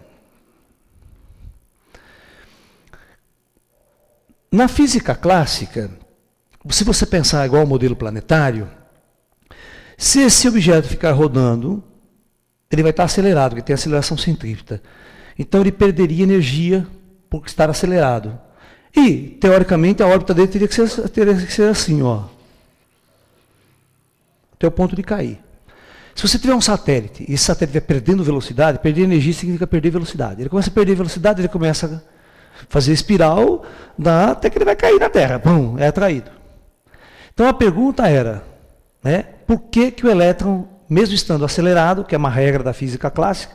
Na física clássica, se você pensar igual ao modelo planetário, se esse objeto ficar rodando, ele vai estar acelerado, porque tem aceleração centrípeta. Então ele perderia energia por estar acelerado. E, teoricamente, a órbita dele teria que ser assim, ó, até o ponto de cair. Se você tiver um satélite, e esse satélite vai perdendo velocidade, perder energia significa perder velocidade. Ele começa a perder velocidade, ele começa a fazer espiral, até que ele vai cair na Terra. Pum, é atraído. Então a pergunta era, né, por que o elétron, mesmo estando acelerado, que é uma regra da física clássica,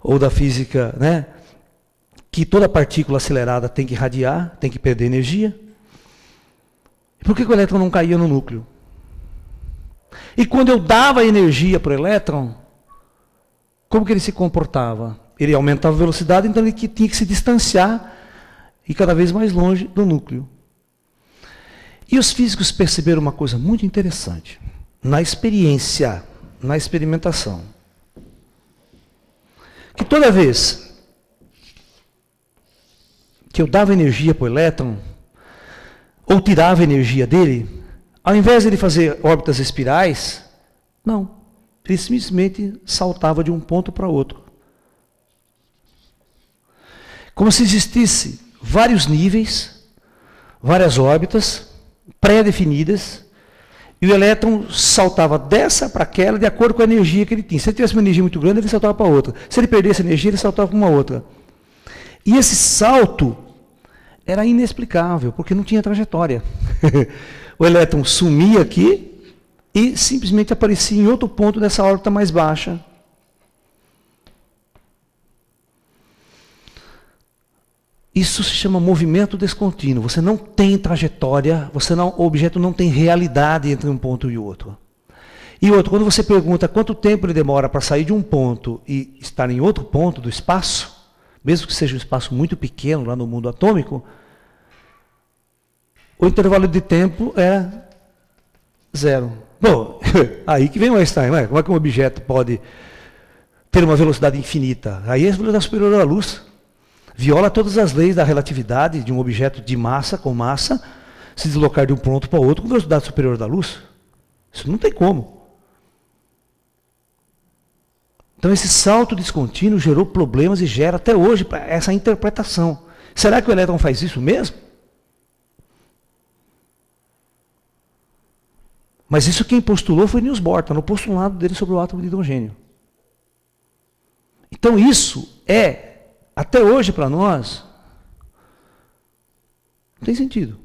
ou da física, né, que toda partícula acelerada tem que irradiar, tem que perder energia. E por que o elétron não caía no núcleo? E quando eu dava energia para o elétron, como que ele se comportava? Ele aumentava a velocidade, então ele tinha que se distanciar e cada vez mais longe do núcleo. E os físicos perceberam uma coisa muito interessante. Na experiência, na experimentação, que toda vez que eu dava energia para o elétron, ou tirava energia dele, ao invés de ele fazer órbitas espirais, não, ele simplesmente saltava de um ponto para outro. Como se existisse vários níveis, várias órbitas pré-definidas, e o elétron saltava dessa para aquela de acordo com a energia que ele tinha. Se ele tivesse uma energia muito grande, ele saltava para outra. Se ele perdesse energia, ele saltava para uma outra. E esse salto era inexplicável, porque não tinha trajetória. O elétron sumia aqui e simplesmente aparecia em outro ponto dessa órbita mais baixa. Isso se chama movimento descontínuo. Você não tem trajetória, o objeto não tem realidade entre um ponto e outro. E outro, quando você pergunta quanto tempo ele demora para sair de um ponto e estar em outro ponto do espaço, mesmo que seja um espaço muito pequeno lá no mundo atômico, o intervalo de tempo é zero. Bom, aí que vem o Einstein, não é? Como é que um objeto pode ter uma velocidade infinita? Aí é a velocidade superior à luz. Viola todas as leis da relatividade de um objeto de massa com massa se deslocar de um ponto para outro com velocidade superior da luz. Isso não tem como. Então esse salto descontínuo gerou problemas e gera até hoje essa interpretação. Será que o elétron faz isso mesmo? Mas isso quem postulou foi Niels Bohr, está no postulado dele sobre o átomo de hidrogênio. Então isso é, até hoje para nós, não tem sentido.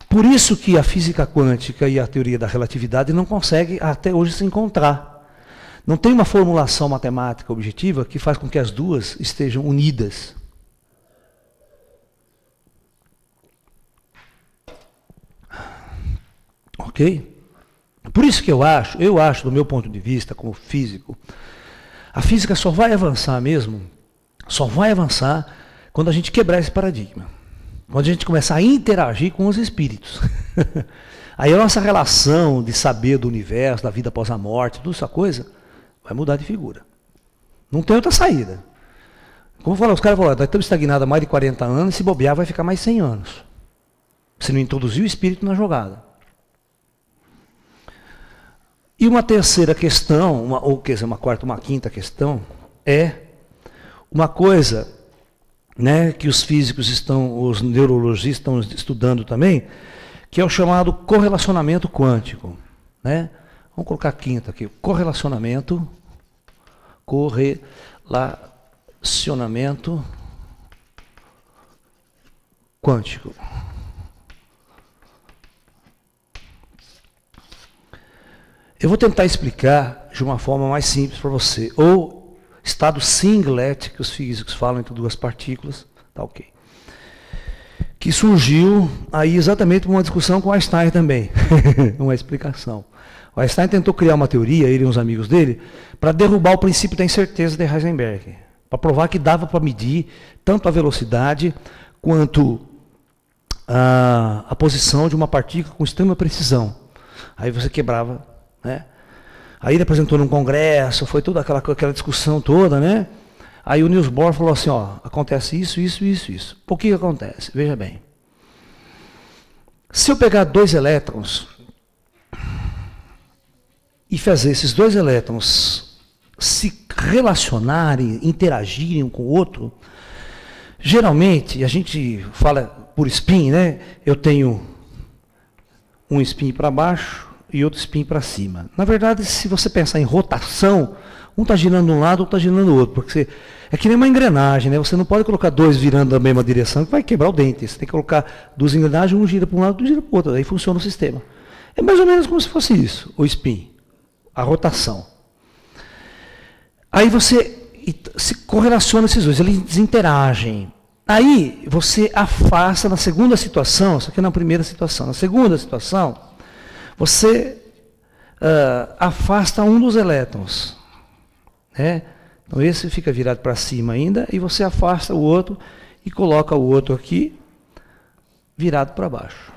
Por isso que a física quântica e a teoria da relatividade não conseguem até hoje se encontrar. Não tem uma formulação matemática objetiva que faz com que as duas estejam unidas. Ok? Por isso que eu acho, do meu ponto de vista, como físico, a física só vai avançar mesmo, só vai avançar quando a gente quebrar esse paradigma. Quando a gente começar a interagir com os espíritos. Aí a nossa relação de saber do universo, da vida após a morte, toda essa coisa, vai mudar de figura. Não tem outra saída. Como falam, os caras falam, nós estamos estagnados há mais de 40 anos, e se bobear vai ficar mais 100 anos. Se não introduzir o espírito na jogada. E uma terceira questão, uma quarta, uma quinta questão, é uma coisa, né, que os físicos os neurologistas estão estudando também, que é o chamado correlacionamento quântico. Né? Vamos colocar a quinta aqui, correlacionamento quântico. Eu vou tentar explicar de uma forma mais simples para você. Ou estado singlet, que os físicos falam entre duas partículas, tá ok. Que surgiu aí exatamente uma discussão com Einstein também, uma explicação. O Einstein tentou criar uma teoria, ele e uns amigos dele, para derrubar o princípio da incerteza de Heisenberg, para provar que dava para medir tanto a velocidade quanto a posição de uma partícula com extrema precisão. Aí você quebrava. Né? Aí ele apresentou num congresso, foi toda aquela discussão toda, né? Aí o Niels Bohr falou assim, ó, acontece isso. Por que acontece? Veja bem. Se eu pegar dois elétrons e fazer esses dois elétrons se relacionarem, interagirem um com o outro, geralmente, a gente fala por spin, né? Eu tenho um spin para baixo e outro spin para cima. Na verdade, se você pensar em rotação, um está girando de um lado, outro está girando do outro, porque é que nem uma engrenagem, né? Você não pode colocar dois virando na mesma direção, que vai quebrar o dente. Você tem que colocar duas engrenagens, um gira para um lado, outro gira para o outro, aí funciona o sistema. É mais ou menos como se fosse isso, o spin, a rotação. Aí você e se correlaciona esses dois, eles interagem. Aí você afasta na segunda situação, isso aqui é na primeira situação. Na segunda situação, você afasta um dos elétrons. Né? Então esse fica virado para cima ainda, e você afasta o outro e coloca o outro aqui, virado para baixo.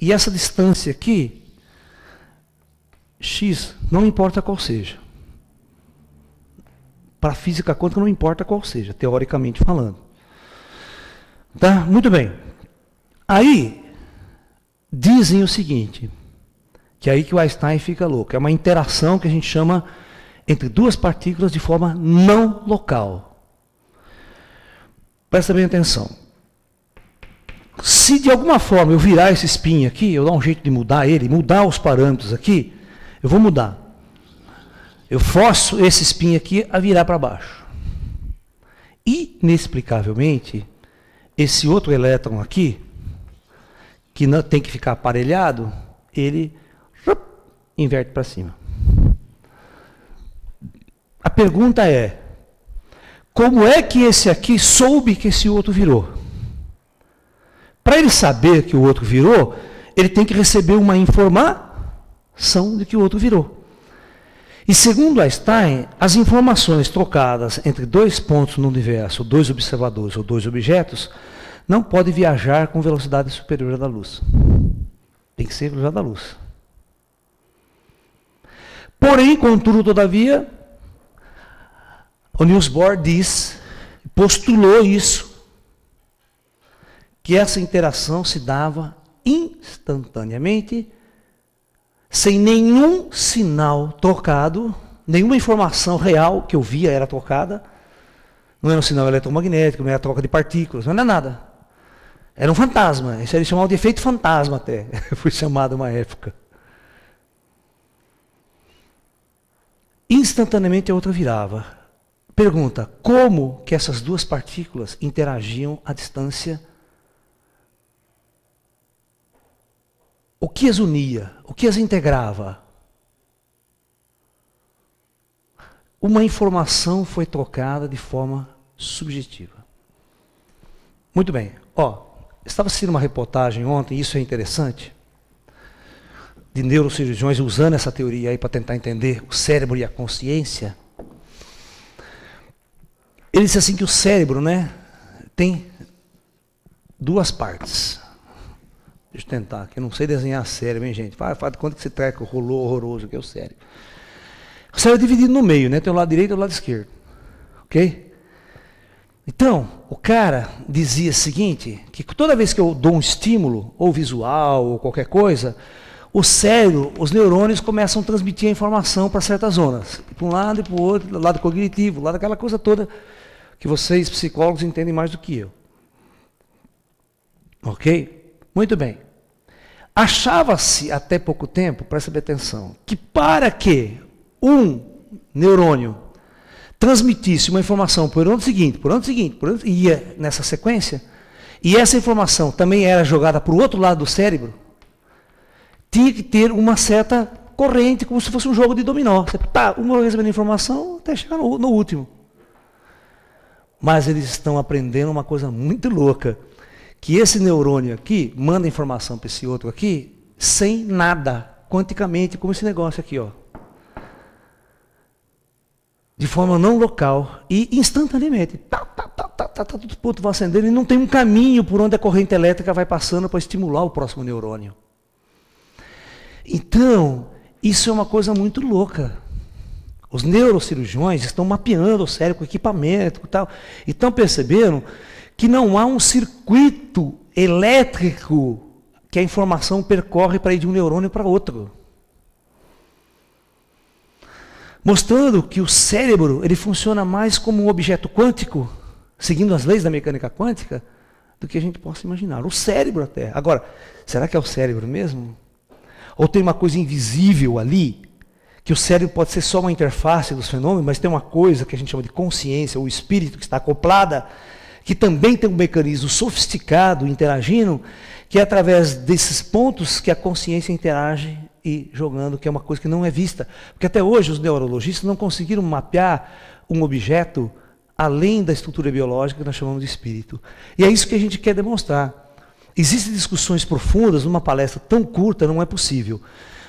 E essa distância aqui, x, não importa qual seja. Para a física quântica não importa qual seja, teoricamente falando. Tá? Muito bem. Aí, dizem o seguinte, que é aí que o Einstein fica louco. É uma interação que a gente chama entre duas partículas de forma não local. Presta bem atenção. Se de alguma forma eu virar esse spin aqui, eu dar um jeito de mudar ele, mudar os parâmetros aqui, eu vou mudar. Eu forço esse spin aqui a virar para baixo. Inexplicavelmente, esse outro elétron aqui, que não tem que ficar aparelhado, ele inverte para cima. A pergunta é, como é que esse aqui soube que esse outro virou? Para ele saber que o outro virou, ele tem que receber uma informação de que o outro virou. E segundo Einstein, as informações trocadas entre dois pontos no universo, dois observadores ou dois objetos, não podem viajar com velocidade superior à da luz. Tem que ser velocidade da luz. Porém, contudo, todavia, o Niels Bohr postulou isso, que essa interação se dava instantaneamente, sem nenhum sinal trocado, nenhuma informação real que eu via era trocada. Não era um sinal eletromagnético, não era troca de partículas, não era nada. Era um fantasma. Isso eles chamavam de efeito fantasma até. Foi chamado uma época. Instantaneamente a outra virava. Pergunta, como que essas duas partículas interagiam à distância? O que as unia? O que as integrava? Uma informação foi trocada de forma subjetiva. Muito bem. Estava assistindo uma reportagem ontem, isso é interessante, de neurocirurgiões usando essa teoria aí para tentar entender o cérebro e a consciência. Ele disse assim que o cérebro, né, tem duas partes. Deixa eu tentar, que eu não sei desenhar cérebro, hein, gente? Faz de conta que esse treco rolou horroroso que é o cérebro. O cérebro é dividido no meio, né? Tem o lado direito e o lado esquerdo. Ok? Então, o cara dizia o seguinte, que toda vez que eu dou um estímulo, ou visual, ou qualquer coisa, o cérebro, os neurônios começam a transmitir a informação para certas zonas. Para um lado e para o outro, lado cognitivo, lado daquela coisa toda que vocês, psicólogos, entendem mais do que eu. Ok? Muito bem. Achava-se até pouco tempo, presta bem atenção, que para que um neurônio transmitisse uma informação por onde seguinte, ia nessa sequência, e essa informação também era jogada para o outro lado do cérebro, tinha que ter uma certa corrente, como se fosse um jogo de dominó. Você, uma recebendo informação até chegar no último. Mas eles estão aprendendo uma coisa muito louca, que esse neurônio aqui manda informação para esse outro aqui, sem nada, quanticamente, como esse negócio aqui, ó. De forma não local e instantaneamente. Todo ponto vai acendendo e não tem um caminho por onde a corrente elétrica vai passando para estimular o próximo neurônio. Então, isso é uma coisa muito louca. Os neurocirurgiões estão mapeando o cérebro com equipamento e tal. E estão percebendo que não há um circuito elétrico que a informação percorre para ir de um neurônio para outro. Mostrando que o cérebro ele funciona mais como um objeto quântico, seguindo as leis da mecânica quântica, do que a gente possa imaginar. O cérebro até. Agora, será que é o cérebro mesmo? Ou tem uma coisa invisível ali, que o cérebro pode ser só uma interface dos fenômenos, mas tem uma coisa que a gente chama de consciência, ou espírito que está acoplada, que também tem um mecanismo sofisticado interagindo, que é através desses pontos que a consciência interage e jogando, que é uma coisa que não é vista. Porque até hoje os neurologistas não conseguiram mapear um objeto além da estrutura biológica que nós chamamos de espírito. E é isso que a gente quer demonstrar. Existem discussões profundas, numa palestra tão curta não é possível.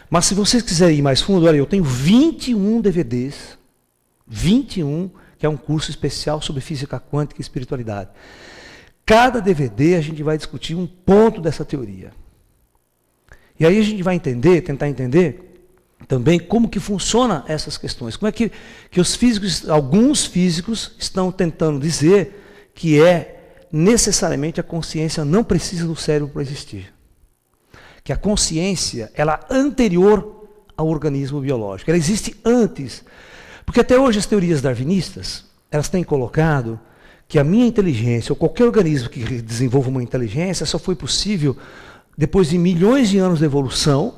Mas se vocês quiserem ir mais fundo, olha, eu tenho 21 DVDs, 21, que é um curso especial sobre física quântica e espiritualidade. Cada DVD a gente vai discutir um ponto dessa teoria. E aí a gente vai entender, tentar entender também como que funcionam essas questões. Como é que os físicos, alguns físicos, estão tentando dizer que necessariamente a consciência não precisa do cérebro para existir. Que a consciência, ela é anterior ao organismo biológico. Ela existe antes. Porque até hoje as teorias darwinistas, elas têm colocado que a minha inteligência, ou qualquer organismo que desenvolva uma inteligência, só foi possível depois de milhões de anos de evolução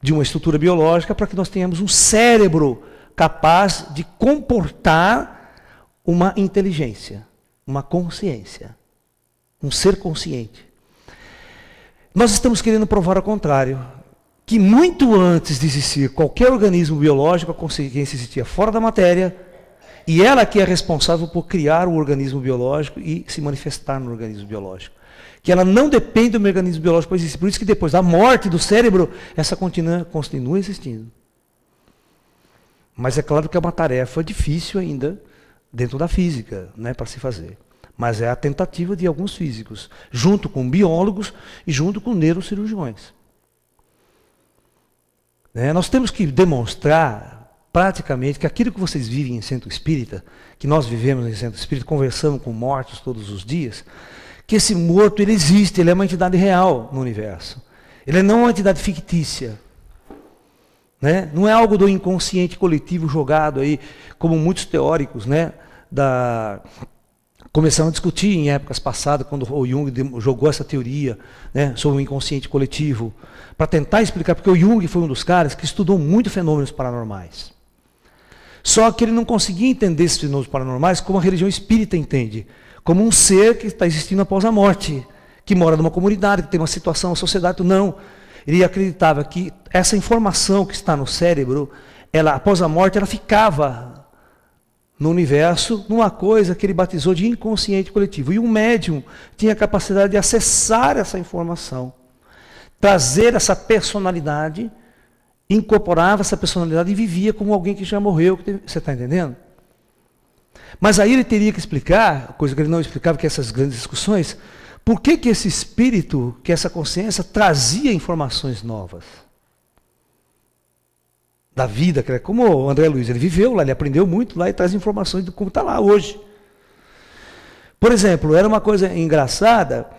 de uma estrutura biológica para que nós tenhamos um cérebro capaz de comportar uma inteligência, uma consciência, um ser consciente. Nós estamos querendo provar ao contrário, que muito antes de existir qualquer organismo biológico, a consciência existia fora da matéria, e ela que é responsável por criar o organismo biológico e se manifestar no organismo biológico. Que ela não depende do organismo biológico para existir. Por isso que depois da morte do cérebro, essa continua existindo. Mas é claro que é uma tarefa difícil ainda dentro da física, né, para se fazer. Mas é a tentativa de alguns físicos, junto com biólogos e junto com neurocirurgiões. Nós temos que demonstrar praticamente que aquilo que vocês vivem em centro espírita, que nós vivemos em centro espírita, conversamos com mortos todos os dias, que esse morto ele existe, ele é uma entidade real no universo. Ele não é uma entidade fictícia. Né? Não é algo do inconsciente coletivo jogado aí, como muitos teóricos, né, começaram a discutir em épocas passadas, quando o Jung jogou essa teoria, né, sobre o inconsciente coletivo, para tentar explicar, porque o Jung foi um dos caras que estudou muito fenômenos paranormais. Só que ele não conseguia entender esses fenômenos paranormais como a religião espírita entende, como um ser que está existindo após a morte, que mora numa comunidade, que tem uma situação, uma sociedade. Não. Ele acreditava que essa informação que está no cérebro, ela, após a morte, ela ficava no universo, numa coisa que ele batizou de inconsciente coletivo. E um médium tinha a capacidade de acessar essa informação, trazer essa personalidade, incorporava essa personalidade e vivia como alguém que já morreu. Você está entendendo? Mas aí ele teria que explicar, coisa que ele não explicava, que essas grandes discussões, por que esse espírito, que essa consciência trazia informações novas da vida, como o André Luiz, ele viveu lá, ele aprendeu muito lá e traz informações de como está lá hoje. Por exemplo, era uma coisa engraçada,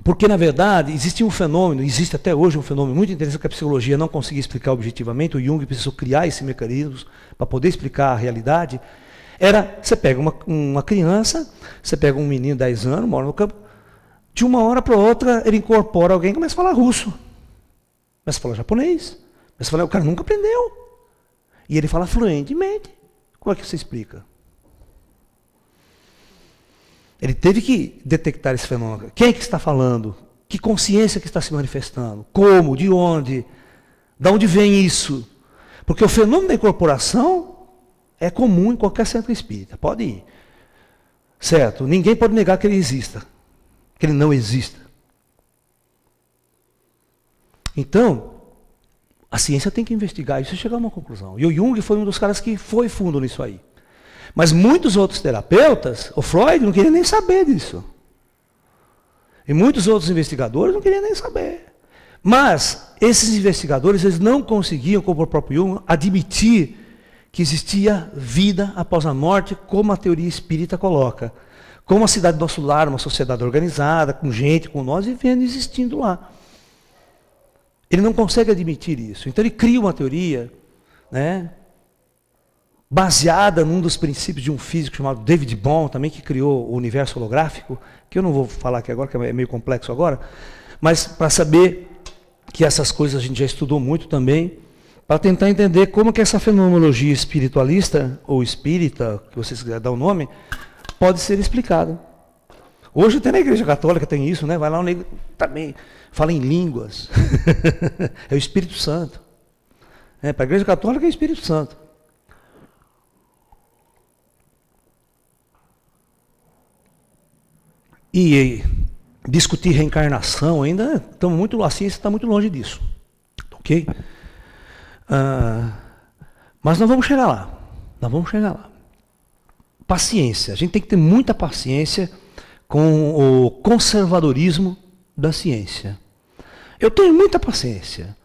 porque na verdade existia um fenômeno, existe até hoje um fenômeno muito interessante que a psicologia não conseguia explicar objetivamente, o Jung precisou criar esses mecanismos para poder explicar a realidade. Você pega uma criança, você pega um menino de 10 anos, mora no campo, de uma hora para outra ele incorpora alguém e começa a falar russo, começa a falar japonês, começa a falar, o cara nunca aprendeu. E ele fala fluentemente. Como é que você explica? Ele teve que detectar esse fenômeno. Quem é que está falando? Que consciência que está se manifestando? Como? De onde? De onde vem isso? Porque o fenômeno da incorporação é comum em qualquer centro espírita, pode ir. Certo? Ninguém pode negar que ele exista, que ele não exista. Então, a ciência tem que investigar isso e chegar a uma conclusão. E o Jung foi um dos caras que foi fundo nisso aí. Mas muitos outros terapeutas, o Freud não queria nem saber disso. E muitos outros investigadores não queriam nem saber. Mas esses investigadores, eles não conseguiam, como o próprio Jung, admitir que existia vida após a morte, como a teoria espírita coloca. Como a cidade do nosso lar, uma sociedade organizada, com gente, com nós, vivendo e existindo lá. Ele não consegue admitir isso. Então ele cria uma teoria, né, baseada num dos princípios de um físico chamado David Bohm, também que criou o universo holográfico, que eu não vou falar aqui agora, que é meio complexo agora, mas para saber que essas coisas a gente já estudou muito também, para tentar entender como que essa fenomenologia espiritualista, ou espírita, que vocês quiserem dar o nome, pode ser explicada. Hoje até na Igreja Católica tem isso, né? Vai lá um negro também fala em línguas. É o Espírito Santo. Para a Igreja Católica é o Espírito Santo. E discutir reencarnação ainda, a ciência está muito longe disso. Ok? Mas nós vamos chegar lá. Nós vamos chegar lá. Paciência. A gente tem que ter muita paciência com o conservadorismo da ciência. Eu tenho muita paciência.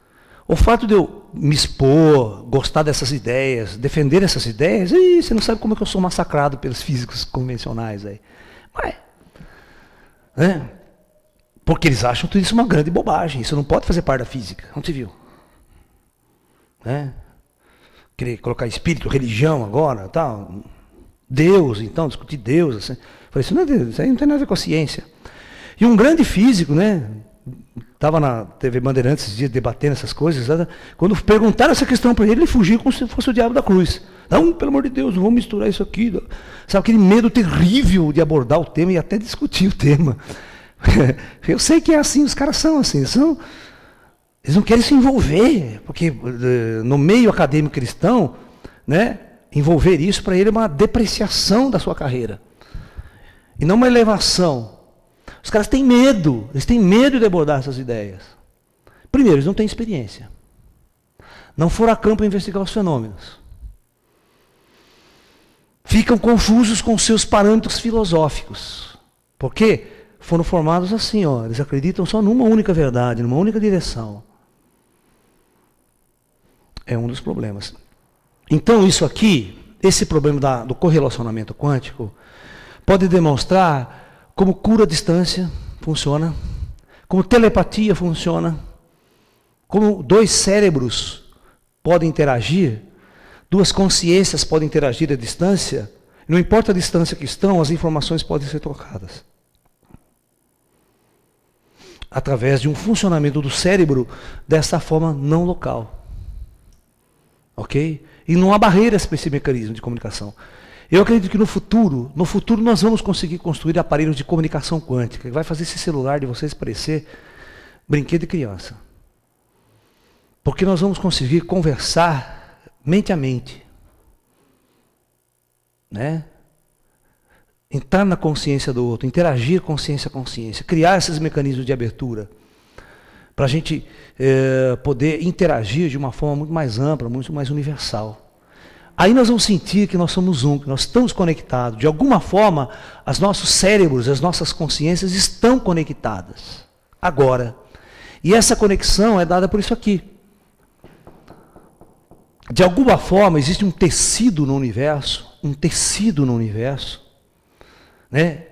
O fato de eu me expor, gostar dessas ideias, defender essas ideias, você não sabe como é que eu sou massacrado pelos físicos convencionais aí. Mas, né? Porque eles acham tudo isso uma grande bobagem. Isso não pode fazer parte da física. Não se viu? Né? Querer colocar espírito, religião agora, tal. Deus, então, discutir Deus. Assim. Falei, isso aí não tem nada a ver com a ciência. E um grande físico, né? Estava na TV Bandeirantes esses dias debatendo essas coisas. Né? Quando perguntaram essa questão para ele fugiu como se fosse o diabo da cruz. Não, pelo amor de Deus, não vamos misturar isso aqui. Sabe, aquele medo terrível de abordar o tema e até discutir o tema. Eu sei que é assim, os caras são assim. Eles não querem se envolver, porque no meio acadêmico cristão, né, envolver isso para ele é uma depreciação da sua carreira. E não uma elevação. Os caras têm medo, eles têm medo de abordar essas ideias. Primeiro, eles não têm experiência. Não foram a campo investigar os fenômenos. Ficam confusos com seus parâmetros filosóficos. Por quê? Foram formados assim, ó, eles acreditam só numa única verdade, numa única direção. É um dos problemas. Então, isso aqui, esse problema do correlacionamento quântico, pode demonstrar como cura à distância funciona, como telepatia funciona, como dois cérebros podem interagir, duas consciências podem interagir à distância, não importa a distância que estão, as informações podem ser trocadas. Através de um funcionamento do cérebro dessa forma não local. Ok? E não há barreiras para esse mecanismo de comunicação. Eu acredito que no futuro nós vamos conseguir construir aparelhos de comunicação quântica, que vai fazer esse celular de vocês parecer brinquedo de criança. Porque nós vamos conseguir conversar mente a mente. Né? Entrar na consciência do outro, interagir consciência a consciência, criar esses mecanismos de abertura, para a gente poder interagir de uma forma muito mais ampla, muito mais universal. Aí nós vamos sentir que nós somos um, que nós estamos conectados. De alguma forma, os nossos cérebros, as nossas consciências estão conectadas. Agora. E essa conexão é dada por isso aqui. De alguma forma, existe um tecido no universo, né,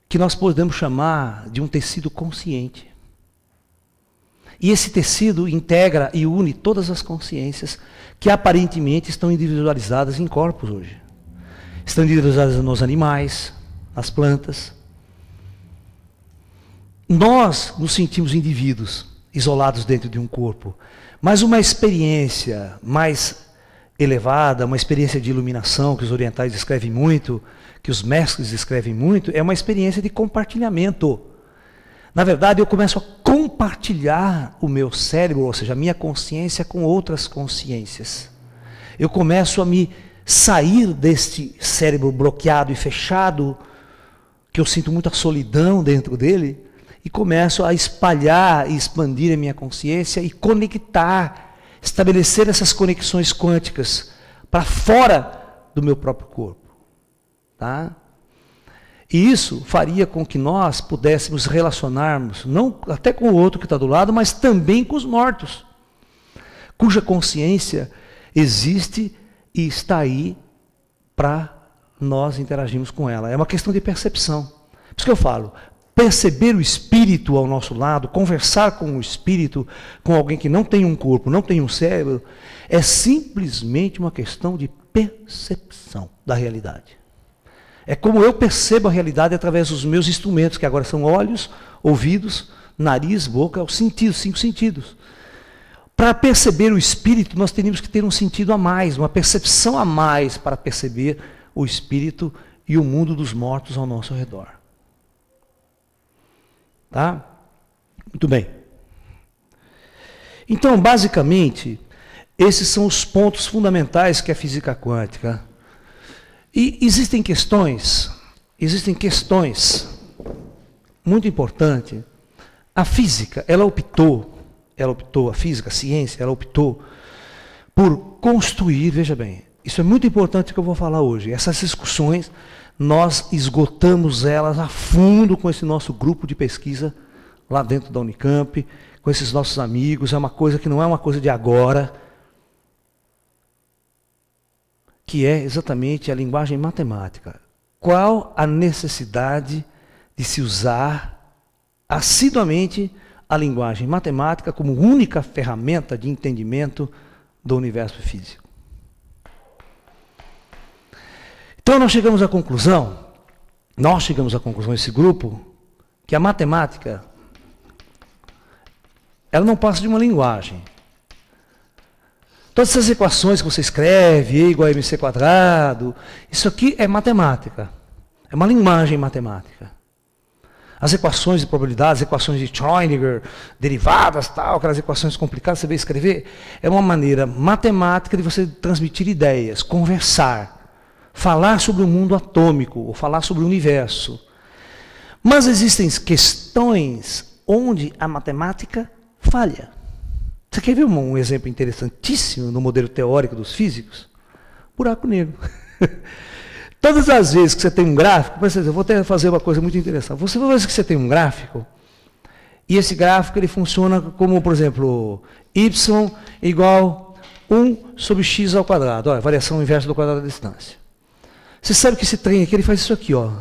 que nós podemos chamar de um tecido consciente. E esse tecido integra e une todas as consciências que aparentemente estão individualizadas em corpos hoje. Estão individualizadas nos animais, nas plantas. Nós nos sentimos indivíduos, isolados dentro de um corpo. Mas uma experiência mais elevada, uma experiência de iluminação, que os orientais descrevem muito, que os mestres descrevem muito, é uma experiência de compartilhamento. Na verdade, eu começo a compartilhar o meu cérebro, ou seja, a minha consciência com outras consciências. Eu começo a me sair deste cérebro bloqueado e fechado, que eu sinto muita solidão dentro dele, e começo a espalhar e expandir a minha consciência e conectar, estabelecer essas conexões quânticas para fora do meu próprio corpo. Tá? E isso faria com que nós pudéssemos relacionarmos, não até com o outro que está do lado, mas também com os mortos, cuja consciência existe e está aí para nós interagirmos com ela. É uma questão de percepção. Por isso que eu falo, perceber o espírito ao nosso lado, conversar com o espírito, com alguém que não tem um corpo, não tem um cérebro, é simplesmente uma questão de percepção da realidade. É como eu percebo a realidade através dos meus instrumentos, que agora são olhos, ouvidos, nariz, boca, os sentidos, 5 sentidos. Para perceber o espírito, nós teríamos que ter um sentido a mais, uma percepção a mais para perceber o espírito e o mundo dos mortos ao nosso redor. Tá? Muito bem. Então, basicamente, esses são os pontos fundamentais que é a física quântica. E existem questões muito importante. A física, ela optou, a física, a ciência, ela optou por construir, veja bem, isso é muito importante que eu vou falar hoje. Essas discussões, nós esgotamos elas a fundo com esse nosso grupo de pesquisa lá dentro da Unicamp, com esses nossos amigos, é uma coisa que não é uma coisa de agora, que é exatamente a linguagem matemática. Qual a necessidade de se usar assiduamente a linguagem matemática como única ferramenta de entendimento do universo físico? Então nós chegamos à conclusão, esse grupo, que a matemática, ela não passa de uma linguagem. Todas essas equações que você escreve, E igual a mc², isso aqui é matemática. É uma linguagem matemática. As equações de probabilidades, equações de Schrödinger, derivadas, tal, aquelas equações complicadas que você vê escrever, é uma maneira matemática de você transmitir ideias, conversar, falar sobre o mundo atômico, ou falar sobre o universo. Mas existem questões onde a matemática falha. Você quer ver um exemplo interessantíssimo no modelo teórico dos físicos? Buraco negro. Todas as vezes que você tem um gráfico, eu vou até fazer uma coisa muito interessante. Você vai ver que você tem um gráfico, e esse gráfico ele funciona como, por exemplo, y igual 1 sobre x ao quadrado. Olha, variação inversa do quadrado da distância. Você sabe que esse trem aqui ele faz isso aqui, ó.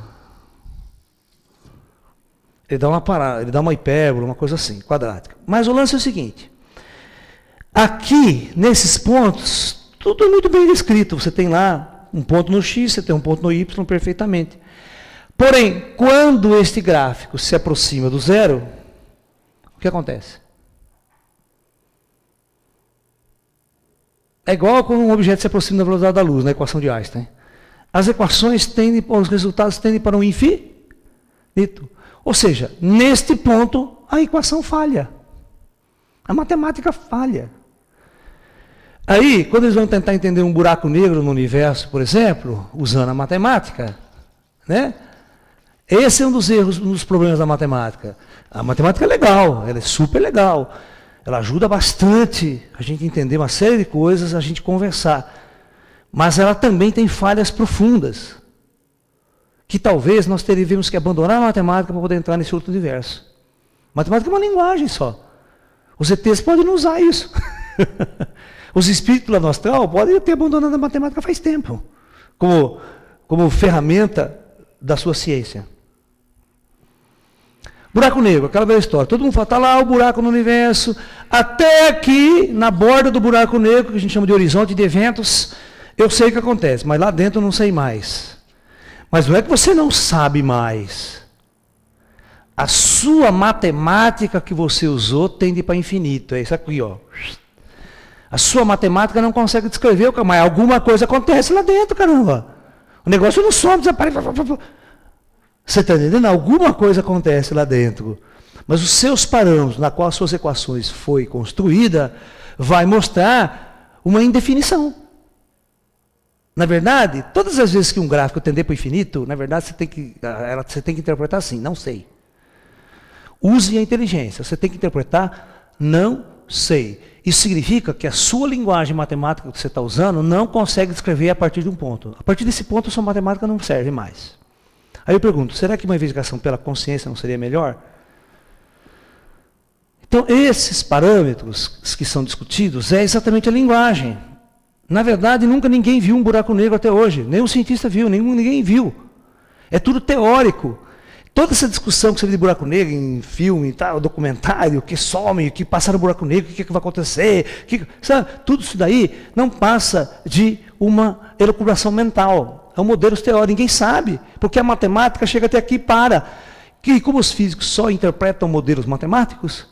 Ele dá uma parada, ele dá uma hipérbole, uma coisa assim, quadrática. Mas o lance é o seguinte. Aqui, nesses pontos, tudo é muito bem descrito. Você tem lá um ponto no x, você tem um ponto no y perfeitamente. Porém, quando este gráfico se aproxima do zero, o que acontece? É igual quando um objeto se aproxima da velocidade da luz, na equação de Einstein. As equações tendem, os resultados tendem para um infinito. Ou seja, neste ponto, a equação falha. A matemática falha. Aí, quando eles vão tentar entender um buraco negro no universo, por exemplo, usando a matemática, né? Esse é um dos erros, um dos problemas da matemática. A matemática é legal, ela é super legal. Ela ajuda bastante a gente entender uma série de coisas, a gente conversar. Mas ela também tem falhas profundas, que talvez nós teríamos que abandonar a matemática para poder entrar nesse outro universo. Matemática é uma linguagem só. Os ETs podem não usar isso. Os espíritos lá no astral podem ter abandonado a matemática faz tempo, como ferramenta da sua ciência. Buraco negro, aquela velha história. Todo mundo fala, está lá o buraco no universo, até aqui, na borda do buraco negro, que a gente chama de horizonte de eventos, eu sei o que acontece, mas lá dentro eu não sei mais. Mas não é que você não sabe mais. A sua matemática que você usou tende para infinito. É isso aqui, ó. A sua matemática não consegue descrever, mas alguma coisa acontece lá dentro, caramba. O negócio não some, desaparece. Você está entendendo? Alguma coisa acontece lá dentro. Mas os seus parâmetros, na qual as suas equações foi construída, vai mostrar uma indefinição. Na verdade, todas as vezes que um gráfico tender para o infinito, na verdade você tem que interpretar assim, não sei. Use a inteligência, você tem que interpretar não sei. Isso significa que a sua linguagem matemática que você está usando não consegue descrever a partir de um ponto. A partir desse ponto, a sua matemática não serve mais. Aí eu pergunto, será que uma investigação pela consciência não seria melhor? Então, esses parâmetros que são discutidos é exatamente a linguagem. Na verdade, nunca ninguém viu um buraco negro até hoje. Nenhum cientista viu, ninguém viu. É tudo teórico. Toda essa discussão que você vê de buraco negro em filme, tal, documentário, que some, que passa no buraco negro, o que vai acontecer, sabe? Tudo isso daí não passa de uma elucubração mental. É um modelo teórico, ninguém sabe, porque a matemática chega até aqui e para. E como os físicos só interpretam modelos matemáticos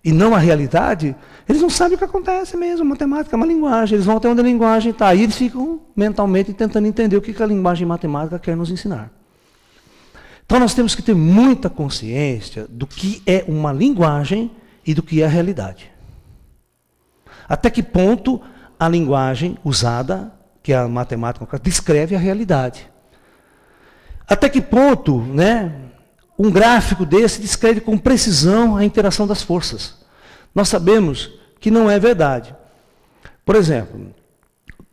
e não a realidade, eles não sabem o que acontece mesmo. A matemática é uma linguagem, eles vão até onde a linguagem está. E eles ficam mentalmente tentando entender o que a linguagem matemática quer nos ensinar. Então nós temos que ter muita consciência do que é uma linguagem e do que é a realidade. Até que ponto a linguagem usada, que é a matemática, descreve a realidade. Até que ponto, né, um gráfico desse descreve com precisão a interação das forças. Nós sabemos que não é verdade. Por exemplo,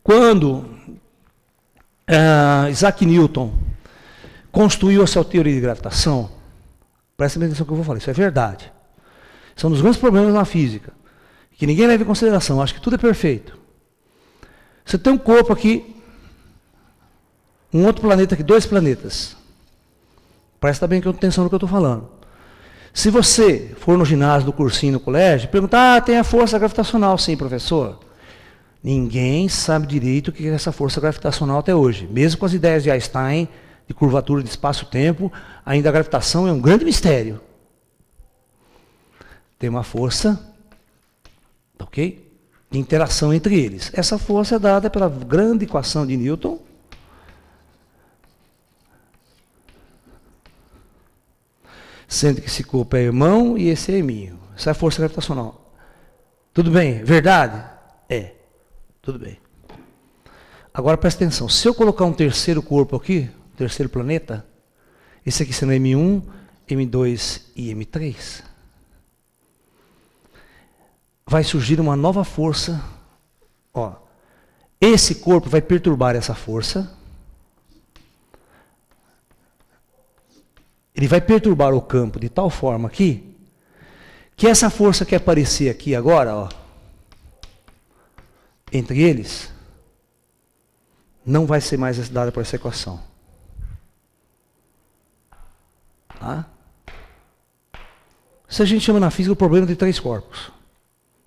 quando Isaac Newton construiu a sua teoria de gravitação, presta atenção no que eu vou falar, isso é verdade. São um dos grandes problemas na física, que ninguém leva em consideração, acha que tudo é perfeito. Você tem um corpo aqui, um outro planeta aqui, 2 planetas. Presta bem atenção no que eu estou falando. Se você for no ginásio, no cursinho, no colégio, perguntar, tem a força gravitacional? Sim, professor. Ninguém sabe direito o que é essa força gravitacional até hoje. Mesmo com as ideias de Einstein, de curvatura de espaço-tempo, ainda a gravitação é um grande mistério. Tem uma força, ok? De interação entre eles. Essa força é dada pela grande equação de Newton. Sendo que esse corpo é irmão e esse é irmão. Essa é a força gravitacional. Tudo bem? Verdade? É. Tudo bem. Agora presta atenção. Se eu colocar um terceiro corpo aqui, um terceiro planeta, esse aqui sendo M1, M2 e M3, vai surgir uma nova força. Ó, esse corpo vai perturbar essa força. Ele vai perturbar o campo de tal forma aqui, que essa força que aparecer aqui agora, ó, entre eles, não vai ser mais dada por essa equação. Tá? Isso a gente chama na física o problema de 3 corpos.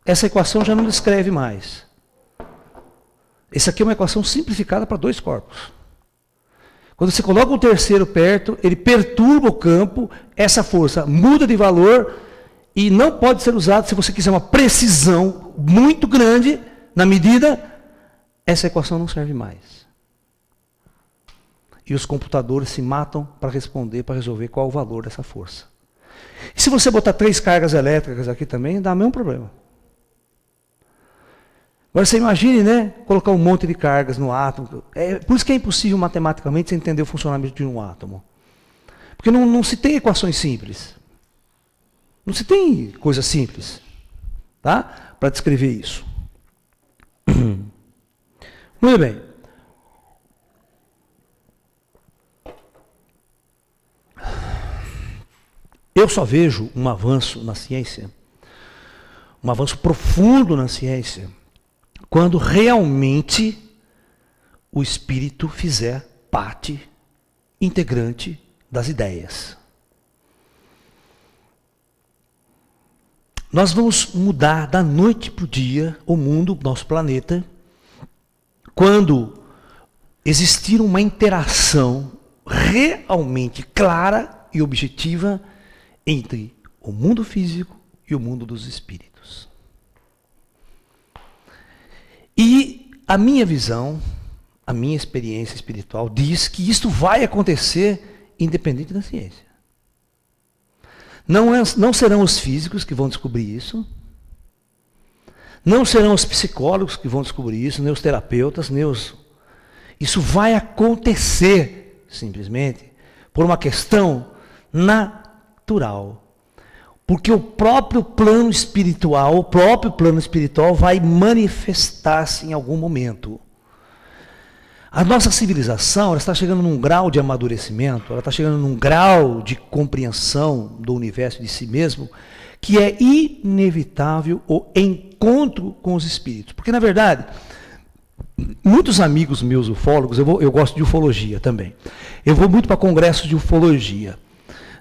Essa equação já não descreve mais. Essa aqui é uma equação simplificada para 2 corpos. Quando você coloca o terceiro perto, ele perturba o campo, essa força muda de valor e não pode ser usada se você quiser uma precisão muito grande na medida, essa equação não serve mais. E os computadores se matam para responder, para resolver qual o valor dessa força. E se você botar 3 cargas elétricas aqui também, dá o mesmo problema. Agora você imagine, né, colocar um monte de cargas no átomo. Por isso que é impossível matematicamente você entender o funcionamento de um átomo. Porque não se tem equações simples. Não se tem coisa simples, tá? Para descrever isso. Muito bem. Eu só vejo um avanço na ciência, um avanço profundo na ciência, quando realmente o espírito fizer parte integrante das ideias. Nós vamos mudar da noite para o dia o mundo, nosso planeta, quando existir uma interação realmente clara e objetiva entre o mundo físico e o mundo dos espíritos. E a minha visão, a minha experiência espiritual diz que isto vai acontecer independente da ciência. Não serão os físicos que vão descobrir isso, não serão os psicólogos que vão descobrir isso, nem os terapeutas, nem os... Isso vai acontecer, simplesmente, por uma questão natural. Porque o próprio plano espiritual vai manifestar-se em algum momento. A nossa civilização ela está chegando num grau de amadurecimento, ela está chegando num grau de compreensão do universo de si mesmo, que é inevitável o encontro com os espíritos. Porque, na verdade, muitos amigos meus ufólogos, eu gosto de ufologia também, eu vou muito para congressos de ufologia,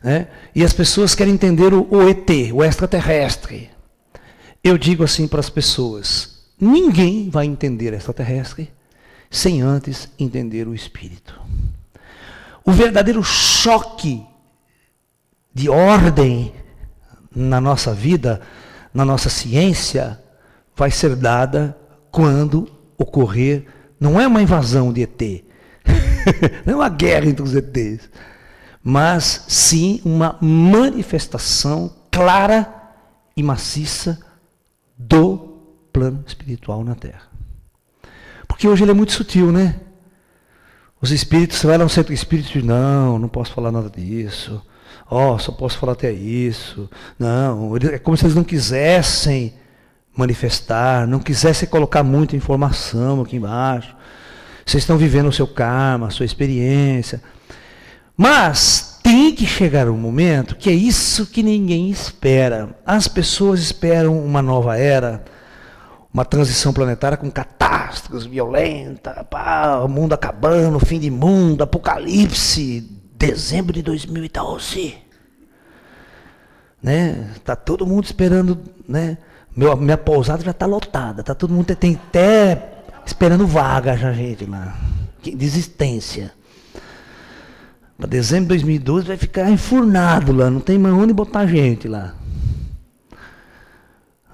né? E as pessoas querem entender o ET, o extraterrestre. Eu digo assim para as pessoas, ninguém vai entender extraterrestre sem antes entender o espírito. O verdadeiro choque de ordem na nossa vida, na nossa ciência, vai ser dada quando ocorrer, não é uma invasão de ET, não é uma guerra entre os ETs, mas sim uma manifestação clara e maciça do plano espiritual na Terra. Porque hoje ele é muito sutil, né? Os espíritos, você vai lá no centro espírita e diz, não posso falar nada disso. Só posso falar até isso. Não, é como se eles não quisessem manifestar, não quisessem colocar muita informação aqui embaixo. Vocês estão vivendo o seu karma, a sua experiência. Mas tem que chegar um momento que é isso que ninguém espera. As pessoas esperam uma nova era, uma transição planetária com catástrofes violentas, o mundo acabando, fim de mundo, apocalipse, dezembro de 2012. Né? Tá todo mundo esperando, né? Minha pousada já está lotada, tá todo mundo tem até esperando vaga já, gente, lá. Desistência. Para dezembro de 2012 vai ficar enfurnado lá, não tem mais onde botar gente lá.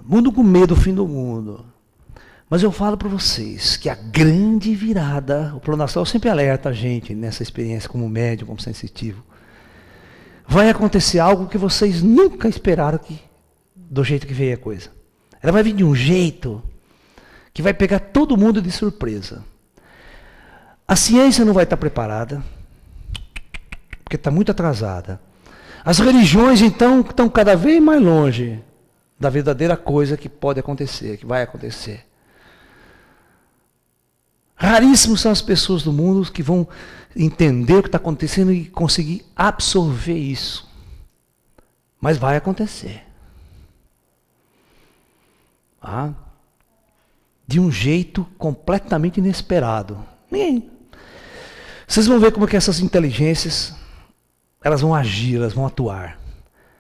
Mundo com medo, o fim do mundo. Mas eu falo para vocês que a grande virada, o plano astral sempre alerta a gente nessa experiência como médium, como sensitivo. Vai acontecer algo que vocês nunca esperaram do jeito que veio a coisa. Ela vai vir de um jeito que vai pegar todo mundo de surpresa. A ciência não vai estar preparada, porque está muito atrasada. As religiões, então, estão cada vez mais longe da verdadeira coisa que pode acontecer, que vai acontecer. Raríssimos são as pessoas do mundo que vão entender o que está acontecendo e conseguir absorver isso. Mas vai acontecer. De um jeito completamente inesperado. Ninguém. Vocês vão ver como que essas inteligências, elas vão agir, elas vão atuar.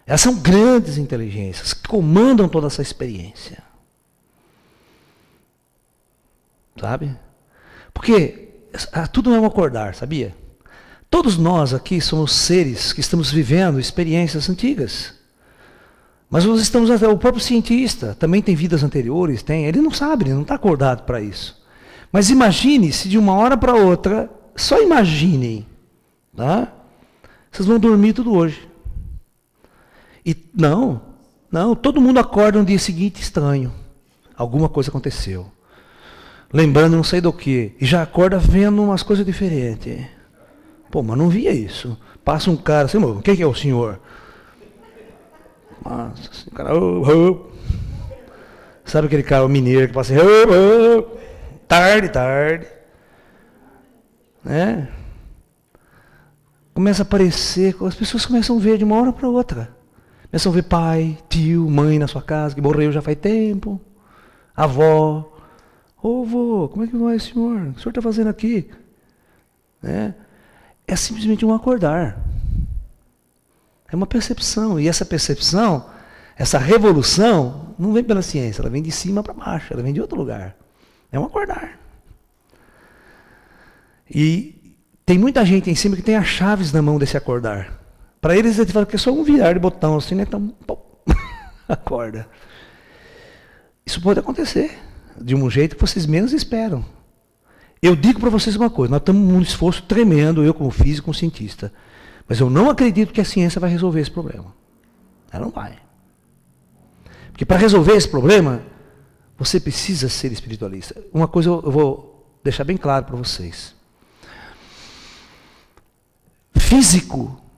Elas são grandes inteligências, que comandam toda essa experiência. Sabe? Porque tudo é um acordar, sabia? Todos nós aqui somos seres que estamos vivendo experiências antigas. Mas nós estamos, o próprio cientista também tem vidas anteriores, ele não sabe, ele não está acordado para isso. Mas imagine se de uma hora para outra, só imaginem, tá? Vocês vão dormir tudo hoje. E não, todo mundo acorda no dia seguinte estranho. Alguma coisa aconteceu. Lembrando não sei do que. E já acorda vendo umas coisas diferentes. Pô, mas não via isso. Passa um cara assim, quem é o senhor? Nossa, esse cara. Sabe aquele cara mineiro que passa assim, tarde. Né? Começa a aparecer, as pessoas começam a ver de uma hora para outra. Começam a ver pai, tio, mãe na sua casa, que morreu já faz tempo. Avó. Ô, vô, como é que vai, senhor? O que o senhor está fazendo aqui? É simplesmente um acordar. É uma percepção. E essa percepção, essa revolução, não vem pela ciência, ela vem de cima para baixo, ela vem de outro lugar. É um acordar. E tem muita gente em cima que tem as chaves na mão desse acordar. Para eles falam que é só um virar de botão assim, né? Então, acorda. Isso pode acontecer de um jeito que vocês menos esperam. Eu digo para vocês uma coisa, nós estamos num esforço tremendo, eu como físico, como cientista. Mas eu não acredito que a ciência vai resolver esse problema. Ela não vai. Porque para resolver esse problema, você precisa ser espiritualista. Uma coisa eu vou deixar bem claro para vocês.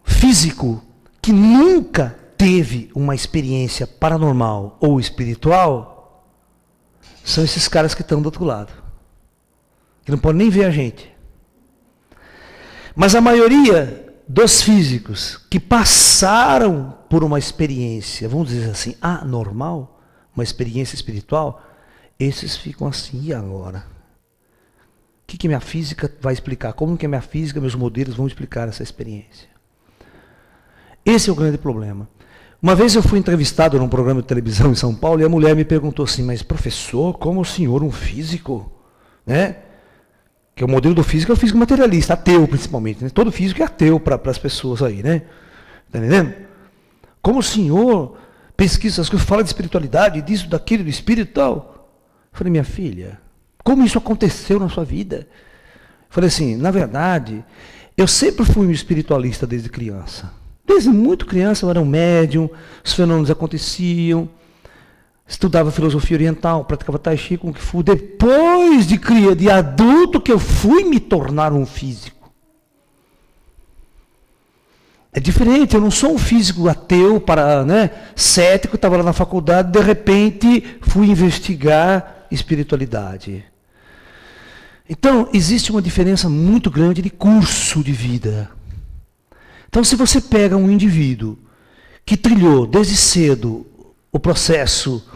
Físico que nunca teve uma experiência paranormal ou espiritual, são esses caras que estão do outro lado. Que não podem nem ver a gente. Mas a maioria dos físicos que passaram por uma experiência, vamos dizer assim, anormal, uma experiência espiritual, esses ficam assim, e agora? O que minha física vai explicar? Como que a minha física, meus modelos vão explicar essa experiência? Esse é o grande problema. Uma vez eu fui entrevistado num programa de televisão em São Paulo e a mulher me perguntou assim, mas professor, como o senhor, um físico, né? Que o modelo do físico é o físico materialista, ateu principalmente, né? Todo físico é ateu para as pessoas aí, né? Está entendendo? Como o senhor pesquisa essas coisas, fala de espiritualidade, disso, daquilo, do espírito e tal. Eu falei, minha filha, como isso aconteceu na sua vida? Eu falei assim, na verdade, eu sempre fui um espiritualista desde criança. Desde muito criança eu era um médium, os fenômenos aconteciam, estudava filosofia oriental, praticava tai chi, com que fui. Depois de adulto que eu fui me tornar um físico. É diferente, eu não sou um físico ateu, cético, estava lá na faculdade, de repente fui investigar espiritualidade. Então, existe uma diferença muito grande de curso de vida. Então, se você pega um indivíduo que trilhou desde cedo o processo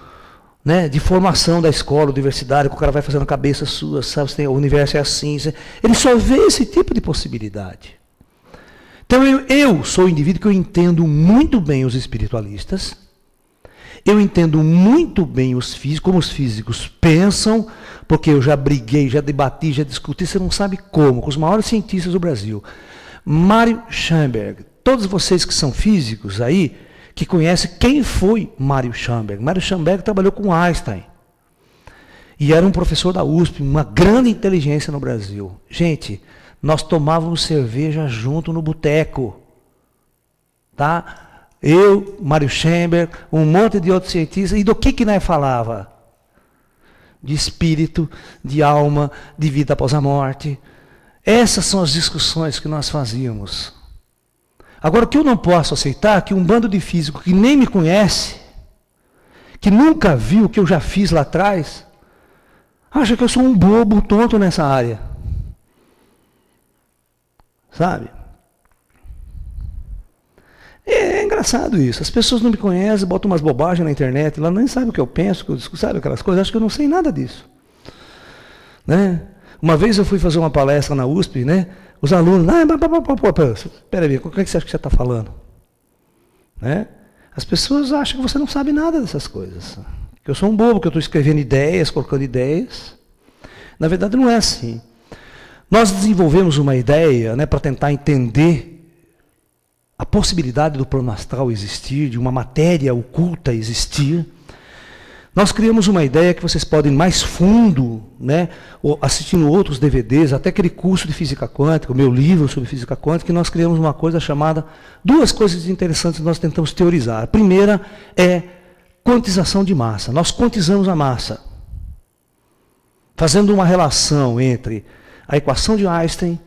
de formação da escola, universidade, que o cara vai fazendo a cabeça sua, sabe, o universo é assim, ele só vê esse tipo de possibilidade. Então eu sou o indivíduo que eu entendo muito bem os espiritualistas, eu entendo muito bem os físicos, como os físicos pensam, porque eu já briguei, já debati, já discuti, você não sabe como, com os maiores cientistas do Brasil. Mário Schamberg, todos vocês que são físicos aí, que conhecem quem foi Mário Schamberg. Mário Schamberg trabalhou com Einstein. E era um professor da USP, uma grande inteligência no Brasil. Gente, nós tomávamos cerveja junto no boteco. Tá? Eu, Mário Schamberg, um monte de outros cientistas. E do que nós falava? De espírito, de alma, de vida após a morte. Essas são as discussões que nós fazíamos. Agora, o que eu não posso aceitar é que um bando de físico que nem me conhece, que nunca viu o que eu já fiz lá atrás, acha que eu sou um bobo, tonto nessa área. Sabe? É engraçado isso. As pessoas não me conhecem, botam umas bobagens na internet, lá nem sabem o que eu penso, o que eu discuto, sabe aquelas coisas, acho que eu não sei nada disso. Uma vez eu fui fazer uma palestra na USP, os alunos, espera aí, o que você acha que você está falando? As pessoas acham que você não sabe nada dessas coisas. Que eu sou um bobo, que eu estou escrevendo ideias, colocando ideias. Na verdade não é assim. Nós desenvolvemos uma ideia para tentar entender a possibilidade do plano astral existir, de uma matéria oculta existir. Nós criamos uma ideia que vocês podem ir mais fundo, assistindo outros DVDs, até aquele curso de física quântica, o meu livro sobre física quântica, que nós criamos uma coisa chamada, duas coisas interessantes que nós tentamos teorizar. A primeira é quantização de massa. Nós quantizamos a massa, fazendo uma relação entre a equação de Einstein,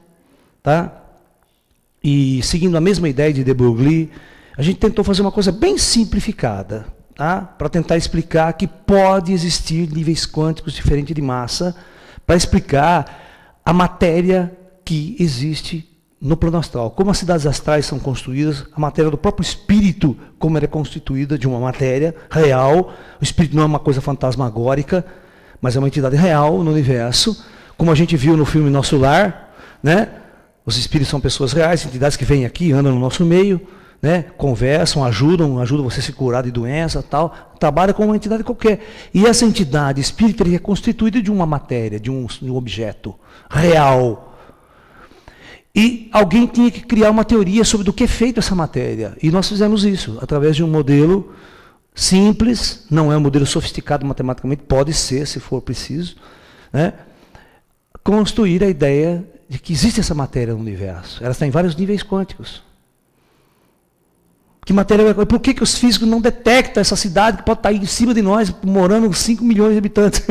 e seguindo a mesma ideia de de Broglie, a gente tentou fazer uma coisa bem simplificada, para tentar explicar que pode existir níveis quânticos diferentes de massa, para explicar a matéria que existe no plano astral. Como as cidades astrais são construídas, a matéria do próprio espírito, como ela é constituída de uma matéria real. O espírito não é uma coisa fantasmagórica, mas é uma entidade real no universo. Como a gente viu no filme Nosso Lar, os espíritos são pessoas reais, entidades que vêm aqui, andam no nosso meio, conversam, ajudam você a se curar de doença, trabalha com uma entidade qualquer. E essa entidade espírita é constituída de uma matéria, de um objeto real. E alguém tinha que criar uma teoria sobre do que é feita essa matéria. E nós fizemos isso, através de um modelo simples, não é um modelo sofisticado matematicamente, pode ser, se for preciso, construir a ideia de que existe essa matéria no universo. Ela está em vários níveis quânticos. Que matéria, por que os físicos não detectam essa cidade que pode estar aí em cima de nós, morando 5 milhões de habitantes?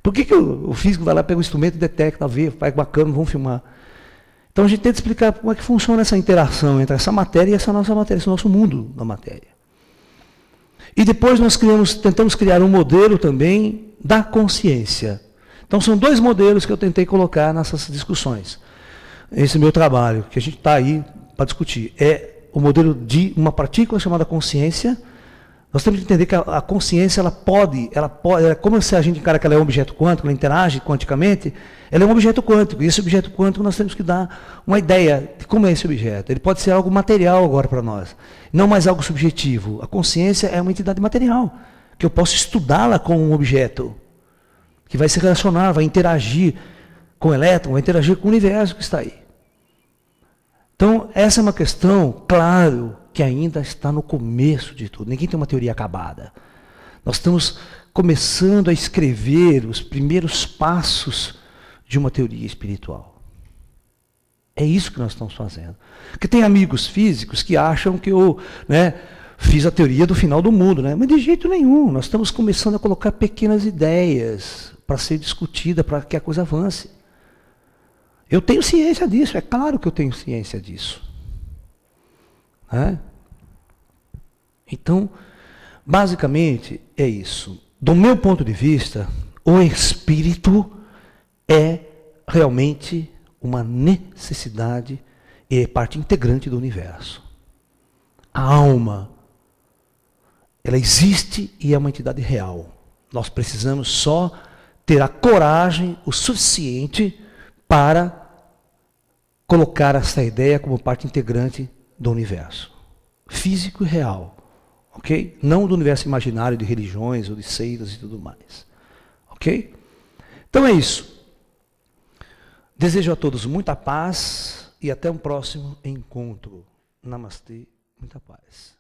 Por que o físico vai lá, pega o instrumento, detecta, vê, faz bacana, vamos filmar? Então a gente tenta explicar como é que funciona essa interação entre essa matéria e essa nossa matéria, esse nosso mundo da matéria. E depois nós tentamos criar um modelo também da consciência. Então são dois modelos que eu tentei colocar nessas discussões. Esse é o meu trabalho, que a gente está aí para discutir. É o modelo de uma partícula chamada consciência. Nós temos que entender que a consciência, ela pode, como se a gente encara que ela é um objeto quântico, ela interage quanticamente, ela é um objeto quântico. E esse objeto quântico nós temos que dar uma ideia de como é esse objeto. Ele pode ser algo material agora para nós, não mais algo subjetivo. A consciência é uma entidade material, que eu posso estudá-la como um objeto, que vai se relacionar, vai interagir com o elétron, vai interagir com o universo que está aí. Então, essa é uma questão, claro, que ainda está no começo de tudo. Ninguém tem uma teoria acabada. Nós estamos começando a escrever os primeiros passos de uma teoria espiritual. É isso que nós estamos fazendo. Porque tem amigos físicos que acham que eu fiz a teoria do final do mundo, mas de jeito nenhum. Nós estamos começando a colocar pequenas ideias para ser discutida, para que a coisa avance. Eu tenho ciência disso, é claro que eu tenho ciência disso. né? Então, basicamente é isso. Do meu ponto de vista, o espírito é realmente uma necessidade e é parte integrante do universo. A alma, ela existe e é uma entidade real. Nós precisamos só ter a coragem o suficiente para colocar essa ideia como parte integrante do universo físico e real, ok? Não do universo imaginário de religiões ou de seitas e tudo mais, ok? Então é isso. Desejo a todos muita paz e até um próximo encontro. Namastê, muita paz.